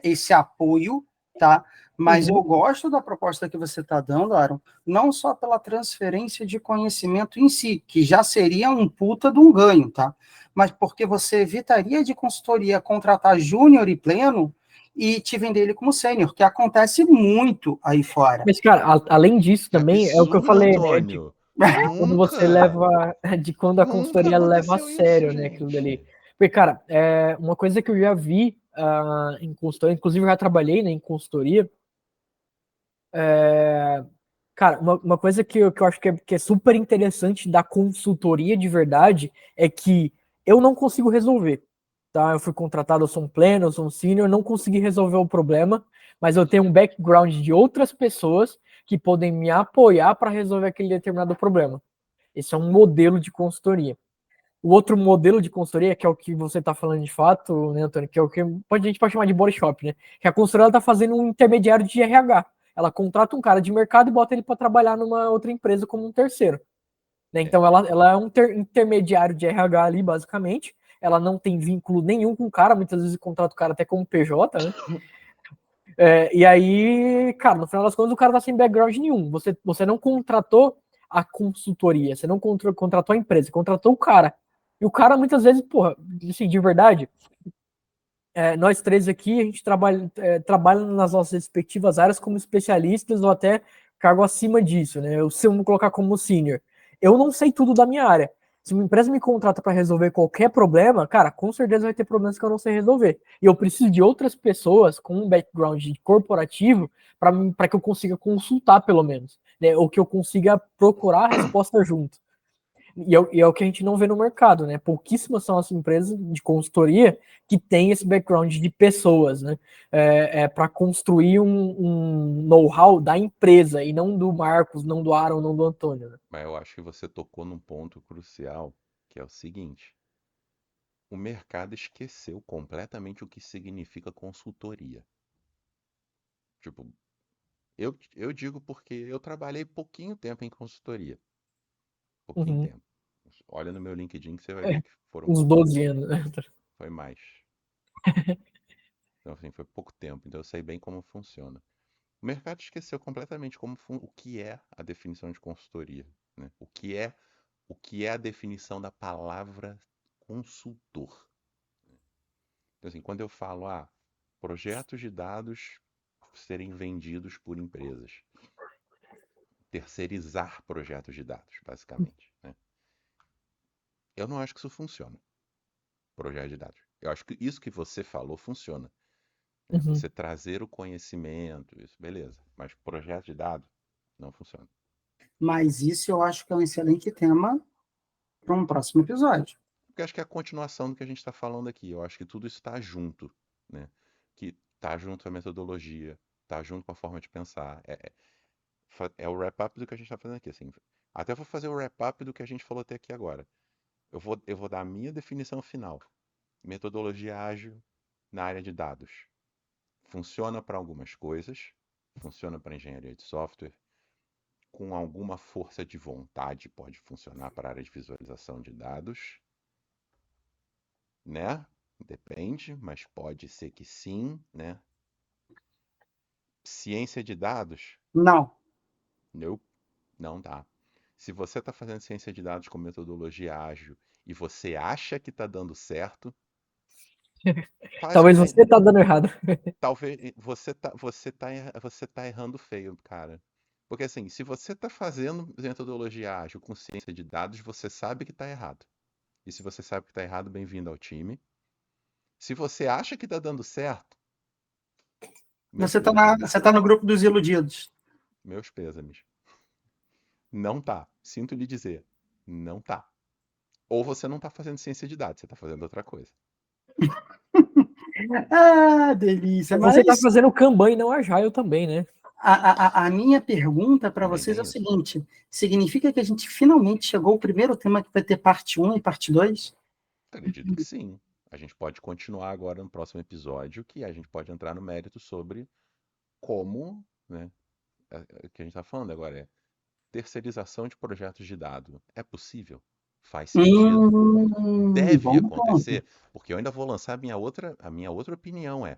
B: esse apoio, tá? Mas eu gosto da proposta que você está dando, Aaron, não só pela transferência de conhecimento em si, que já seria um puta de um ganho, tá? Mas porque você evitaria de consultoria contratar júnior e pleno e te vender ele como sênior, que acontece muito aí fora.
C: Mas, cara, além disso
A: Que
C: também, é o que eu
A: absurdo,
C: falei, né?
A: Antônio.
C: Quando você
A: Nunca,
C: leva, de quando a
A: nunca
C: consultoria leva a
A: aconteceu isso,
C: sério, né, aquilo
A: gente.
C: dali. Porque, cara, uma coisa que eu já vi em consultoria, inclusive eu já trabalhei, né, em consultoria, cara, uma coisa que eu acho que é super interessante da consultoria de verdade é que eu não consigo resolver, tá? Eu fui contratado, eu sou um pleno, eu sou um sênior, não consegui resolver o problema, mas eu tenho um background de outras pessoas que podem me apoiar para resolver aquele determinado problema. Esse é um modelo de consultoria. O outro modelo de consultoria, que é o que você está falando de fato, né, Antônio, que é o que a gente pode chamar de body shop, né? Que a consultoria está fazendo um intermediário de RH. Ela contrata um cara de mercado e bota ele para trabalhar numa outra empresa como um terceiro. Né? Então ela é um intermediário de RH ali, basicamente. Ela não tem vínculo nenhum com o cara, muitas vezes contrata o cara até como PJ, né? E aí, cara, no final das contas, o cara tá sem background nenhum. Você não contratou a consultoria, você não contratou a empresa, contratou o cara. E o cara, muitas vezes, porra, assim, de verdade, nós três aqui, a gente trabalha nas nossas respectivas áreas como especialistas ou até cargo acima disso, né? Se eu me colocar como senior, eu não sei tudo da minha área. Se uma empresa me contrata para resolver qualquer problema, cara, com certeza vai ter problemas que eu não sei resolver. E eu preciso de outras pessoas com um background corporativo para que eu consiga consultar, pelo menos, né? Ou que eu consiga procurar a resposta junto. E é o que a gente não vê no mercado, né? Pouquíssimas são as empresas de consultoria que têm esse background de pessoas, né? Para construir um know-how da empresa e não do Marcos, não do Aaron, não do Antônio. Né?
A: Mas eu acho que você tocou num ponto crucial, que é o seguinte: o mercado esqueceu completamente o que significa consultoria. Tipo, eu digo porque eu trabalhei pouquinho tempo em consultoria. Pouquinho
C: Uhum.
A: tempo. Olha no meu LinkedIn que você vai ver que foram
C: Uns 12 anos. Né?
A: foi mais. Então, assim, foi pouco tempo. Então, eu sei bem como funciona. O mercado esqueceu completamente o que é a definição de consultoria, né? O que é a definição da palavra consultor. Então, assim, quando eu falo, projetos de dados serem vendidos por empresas, terceirizar projetos de dados, basicamente, né? Eu não acho que isso funciona, projeto de dados. Eu acho que isso que você falou funciona. Né?
C: Uhum.
A: Você trazer o conhecimento, isso, beleza. Mas projeto de dados não funciona.
B: Mas isso eu acho que é um excelente tema para um próximo episódio.
A: Porque acho que é a continuação do que a gente está falando aqui. Eu acho que tudo isso está junto, né? Que está junto a metodologia, está junto com a forma de pensar. É o wrap-up do que a gente está fazendo aqui. Assim. Até vou fazer o wrap-up do que a gente falou até aqui agora. Eu vou dar a minha definição final. Metodologia ágil na área de dados. Funciona para algumas coisas, funciona para engenharia de software, com alguma força de vontade pode funcionar para a área de visualização de dados, né? Depende, mas pode ser que sim, né? Ciência de dados?
B: Não.
A: Não, não dá. Se você está fazendo ciência de dados com metodologia ágil e você acha que está dando certo, quase
C: Talvez
A: uma,
C: você tá dando errado.
A: talvez você tá errando feio, cara. Porque assim, se você está fazendo metodologia ágil com ciência de dados, você sabe que está errado. E se você sabe que está errado, bem-vindo ao time. Se você acha que está dando certo, meus pêsames.
B: Você tá no grupo dos iludidos.
A: Meus pêsames. Não tá. Sinto lhe dizer. Não tá. Ou você não tá fazendo ciência de dados, você tá fazendo outra coisa.
B: Ah, delícia.
C: Você tá
B: Mas
C: fazendo Kanban e não Agile também, né?
B: a minha pergunta para
A: Também
B: vocês é
A: tem
B: o
A: isso.
B: seguinte: significa que a gente finalmente chegou ao primeiro tema que vai ter parte 1 e parte 2?
A: Acredito que sim. A gente pode continuar agora no próximo episódio, que a gente pode entrar no mérito sobre como, né? O que a gente tá falando agora é terceirização de projetos de dado. É possível? Faz sentido? Deve
B: Bom ponto.
A: acontecer? Porque eu ainda vou lançar a minha outra opinião é: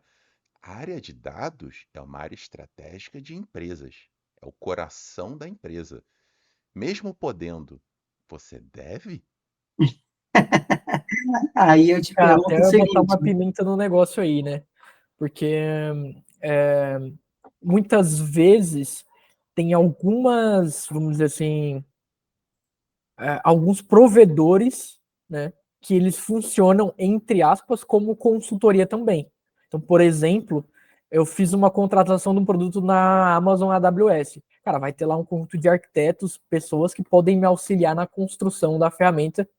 A: a área de dados é uma área estratégica de empresas. É o coração da empresa. Mesmo podendo, você deve?
B: Aí eu te
C: Cara,
B: pergunto o
C: até botar
B: seguinte:
C: uma pimenta no negócio aí, né? Porque é, muitas vezes tem algumas, vamos dizer assim, alguns provedores, né, que eles funcionam, entre aspas, como consultoria também. Então, por exemplo, eu fiz uma contratação de um produto na Amazon AWS. Cara, vai ter lá um conjunto de arquitetos, pessoas que podem me auxiliar na construção da ferramenta,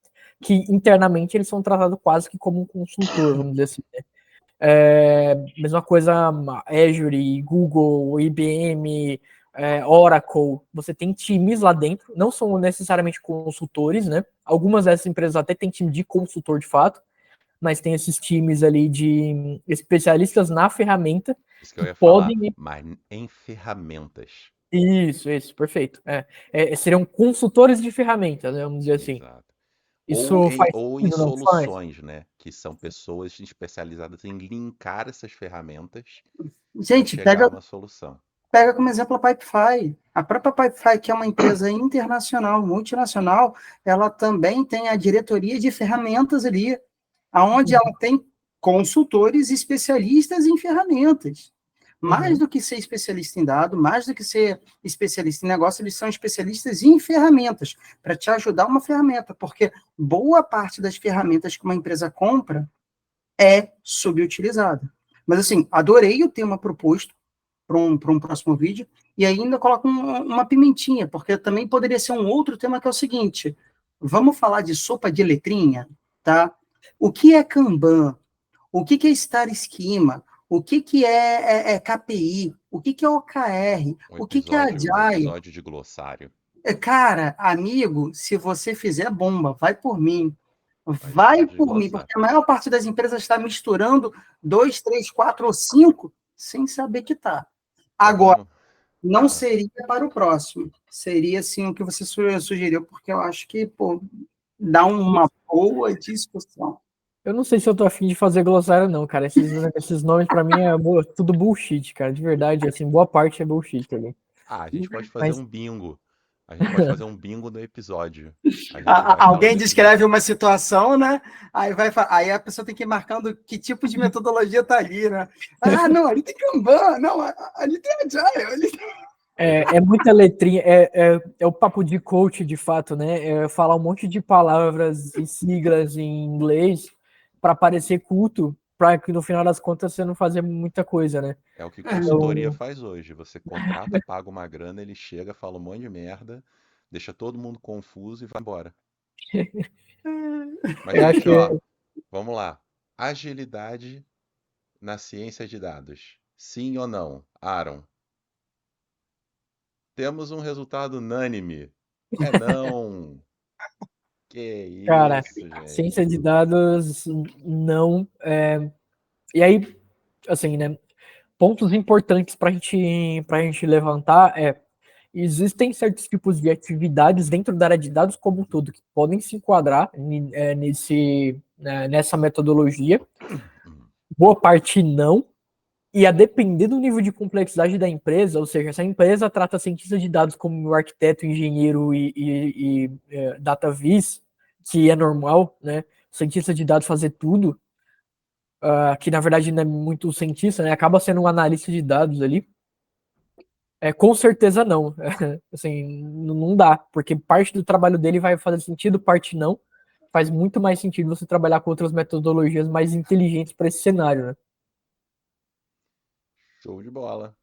C: que internamente eles são tratados quase que como um consultor, vamos dizer assim, né? Mesma coisa, Azure, Google, IBM, Oracle, você tem times lá dentro, não são necessariamente consultores, né? Algumas dessas empresas até têm time de consultor de fato, mas tem esses times ali de especialistas na ferramenta
A: Isso que eu
C: que
A: ia falar.
C: podem.
A: Mas em ferramentas.
C: Isso, perfeito. Seriam consultores de ferramentas, né, vamos dizer assim.
A: Exato.
C: Isso faz
A: Ou em
C: sentido, não faz?
A: soluções, né? Que são pessoas especializadas em linkar essas ferramentas para
B: gente,
A: chegar a uma solução.
B: pega como exemplo a Pipefy. A própria Pipefy, que é uma empresa internacional, multinacional, ela também tem a diretoria de ferramentas ali, aonde ela tem consultores especialistas em ferramentas. Mais
C: Uhum.
B: do que ser especialista em dado, mais do que ser especialista em negócio, eles são especialistas em ferramentas, para te ajudar uma ferramenta, porque boa parte das ferramentas que uma empresa compra é subutilizada. Mas, assim, adorei o tema proposto para um próximo vídeo, e ainda coloco uma pimentinha, porque também poderia ser um outro tema que é o seguinte: vamos falar de sopa de letrinha, tá? O que é Kanban? O que é Star Schema? O que é KPI? O que é OKR? O que é
A: Um
B: Agile?
A: episódio de glossário.
B: Cara, amigo, se você fizer bomba, vai por mim. Vai
A: Episódio de
B: por mim,
A: glossário.
B: porque a maior parte das empresas está misturando 2, 3, 4 ou 5 sem saber que tá.
A: Então
B: Agora,
A: vamos.
B: não
A: Ah,
B: seria para o próximo. Seria, sim, o que você sugeriu, porque eu acho que, pô, dá uma boa discussão.
C: Eu não sei se eu tô afim de fazer glossário, não, cara. Esses nomes pra mim é tudo bullshit, cara. De verdade, assim, boa parte é bullshit ali.
A: a gente pode fazer
C: Mas
A: um bingo. A gente pode fazer um bingo no episódio. A gente vai
B: Alguém
A: falando esses nomes.
B: descreve uma situação, né? Aí a pessoa tem que ir marcando que tipo de metodologia tá ali, né? Ah, não, ali tem Kanban, não, ali tem Agile, ali tem...
C: é muita letrinha, é o papo de coach, de fato, né? É falar um monte de palavras e siglas em inglês para parecer culto, para que no final das contas você não fazer muita coisa, né?
A: É o que consultoria
C: Então,
A: faz hoje. Você contrata, paga uma grana, ele chega, fala um monte de merda, deixa todo mundo confuso e vai embora. Mas,
C: eu acho
A: gente,
C: que
A: ó, vamos lá. Agilidade na ciência de dados. Sim ou não? Aaron, temos um resultado unânime. É não. Que
C: cara,
A: isso,
C: ciência
A: gente.
C: de dados não. E aí, assim, né? Pontos importantes para a gente levantar existem certos tipos de atividades dentro da área de dados como um todo que podem se enquadrar nessa metodologia, boa parte não, e a depender do nível de complexidade da empresa, ou seja, se a empresa trata cientista de dados como arquiteto, engenheiro e data viz, que é normal, né? O cientista de dados fazer tudo, que na verdade não é muito cientista, né? Acaba sendo um analista de dados ali. Com certeza não. Assim, não dá, porque parte do trabalho dele vai fazer sentido, parte não. Faz muito mais sentido você trabalhar com outras metodologias mais inteligentes para esse cenário, né?
A: Show de bola.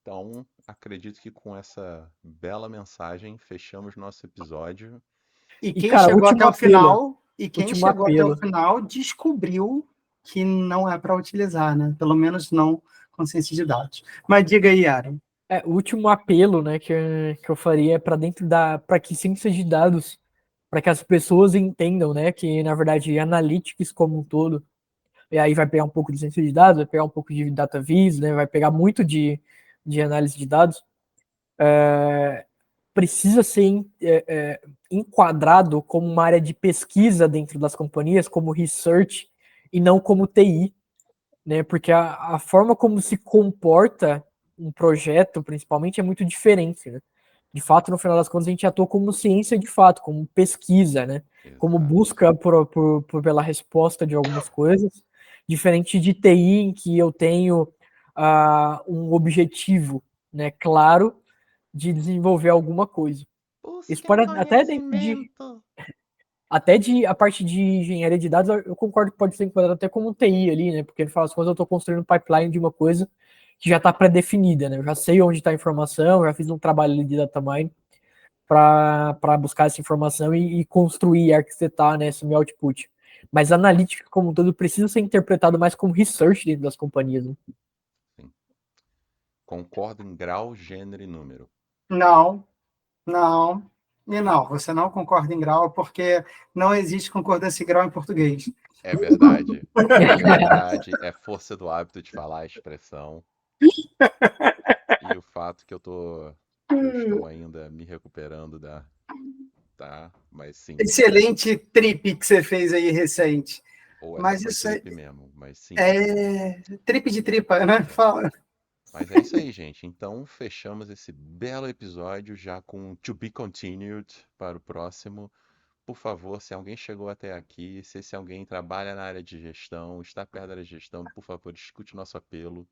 A: Então, acredito que com essa bela mensagem fechamos nosso episódio.
B: E
C: E,
B: quem
C: cara,
B: chegou até
C: último
B: o
C: apelo.
B: final,
C: Último apelo.
B: descobriu que não é para utilizar, né? Pelo menos não com ciência de dados. Mas diga aí, Aaron.
C: O último apelo, né, que eu faria é para dentro para que ciência de dados, para que as pessoas entendam, né, que na verdade analytics como um todo, e aí vai pegar um pouco de ciência de dados, vai pegar um pouco de data viz, né, vai pegar muito de análise de dados, precisa ser enquadrado como uma área de pesquisa dentro das companhias, como research e não como TI, né? Porque a forma como se comporta um projeto, principalmente, é muito diferente, né? De fato, no final das contas, a gente atua como ciência de fato, como pesquisa, né? Como
A: Exato.
C: busca pela resposta de algumas coisas, diferente de TI, em que eu tenho um objetivo, né, claro, de desenvolver alguma coisa. Isso
A: Busquem
C: pode até dentro
A: conhecimento.
C: de a parte de engenharia de dados, eu concordo que pode ser enquadrado até como um TI ali, né? Porque no final das contas eu estou construindo um pipeline de uma coisa que já está pré-definida, né? Eu já sei onde está a informação, já fiz um trabalho ali de data mine para buscar essa informação e construir e arquitetar, né, esse meu output. Mas a analítica como um todo precisa ser interpretado mais como research dentro das companhias, né?
A: Sim. Concordo em grau, gênero e número.
B: Não, não. E não, você não concorda em grau, porque não existe concordância em grau em português.
A: É verdade. É verdade. É força do hábito de falar a expressão. E o fato que eu estou ainda me recuperando tá? Mas sim.
B: Excelente trip que você fez aí recente.
A: Ou essa
B: Mas
A: foi
B: isso é,
A: trip mesmo, mas sim.
B: é trip de tripa, né? Fala.
A: Mas é isso aí, gente. Então, fechamos esse belo episódio já com To Be Continued para o próximo. Por favor, se alguém chegou até aqui, se esse alguém trabalha na área de gestão, está perto da área de gestão, por favor, escute nosso apelo,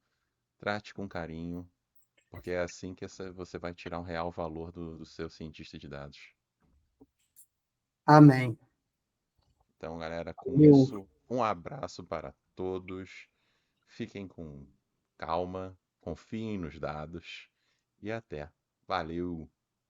A: trate com carinho, porque é assim que você vai tirar um real valor do seu cientista de dados.
B: Amém.
A: Então, galera, com
C: Eu
A: isso, um abraço para todos. Fiquem com calma, confiem nos dados e até. Valeu!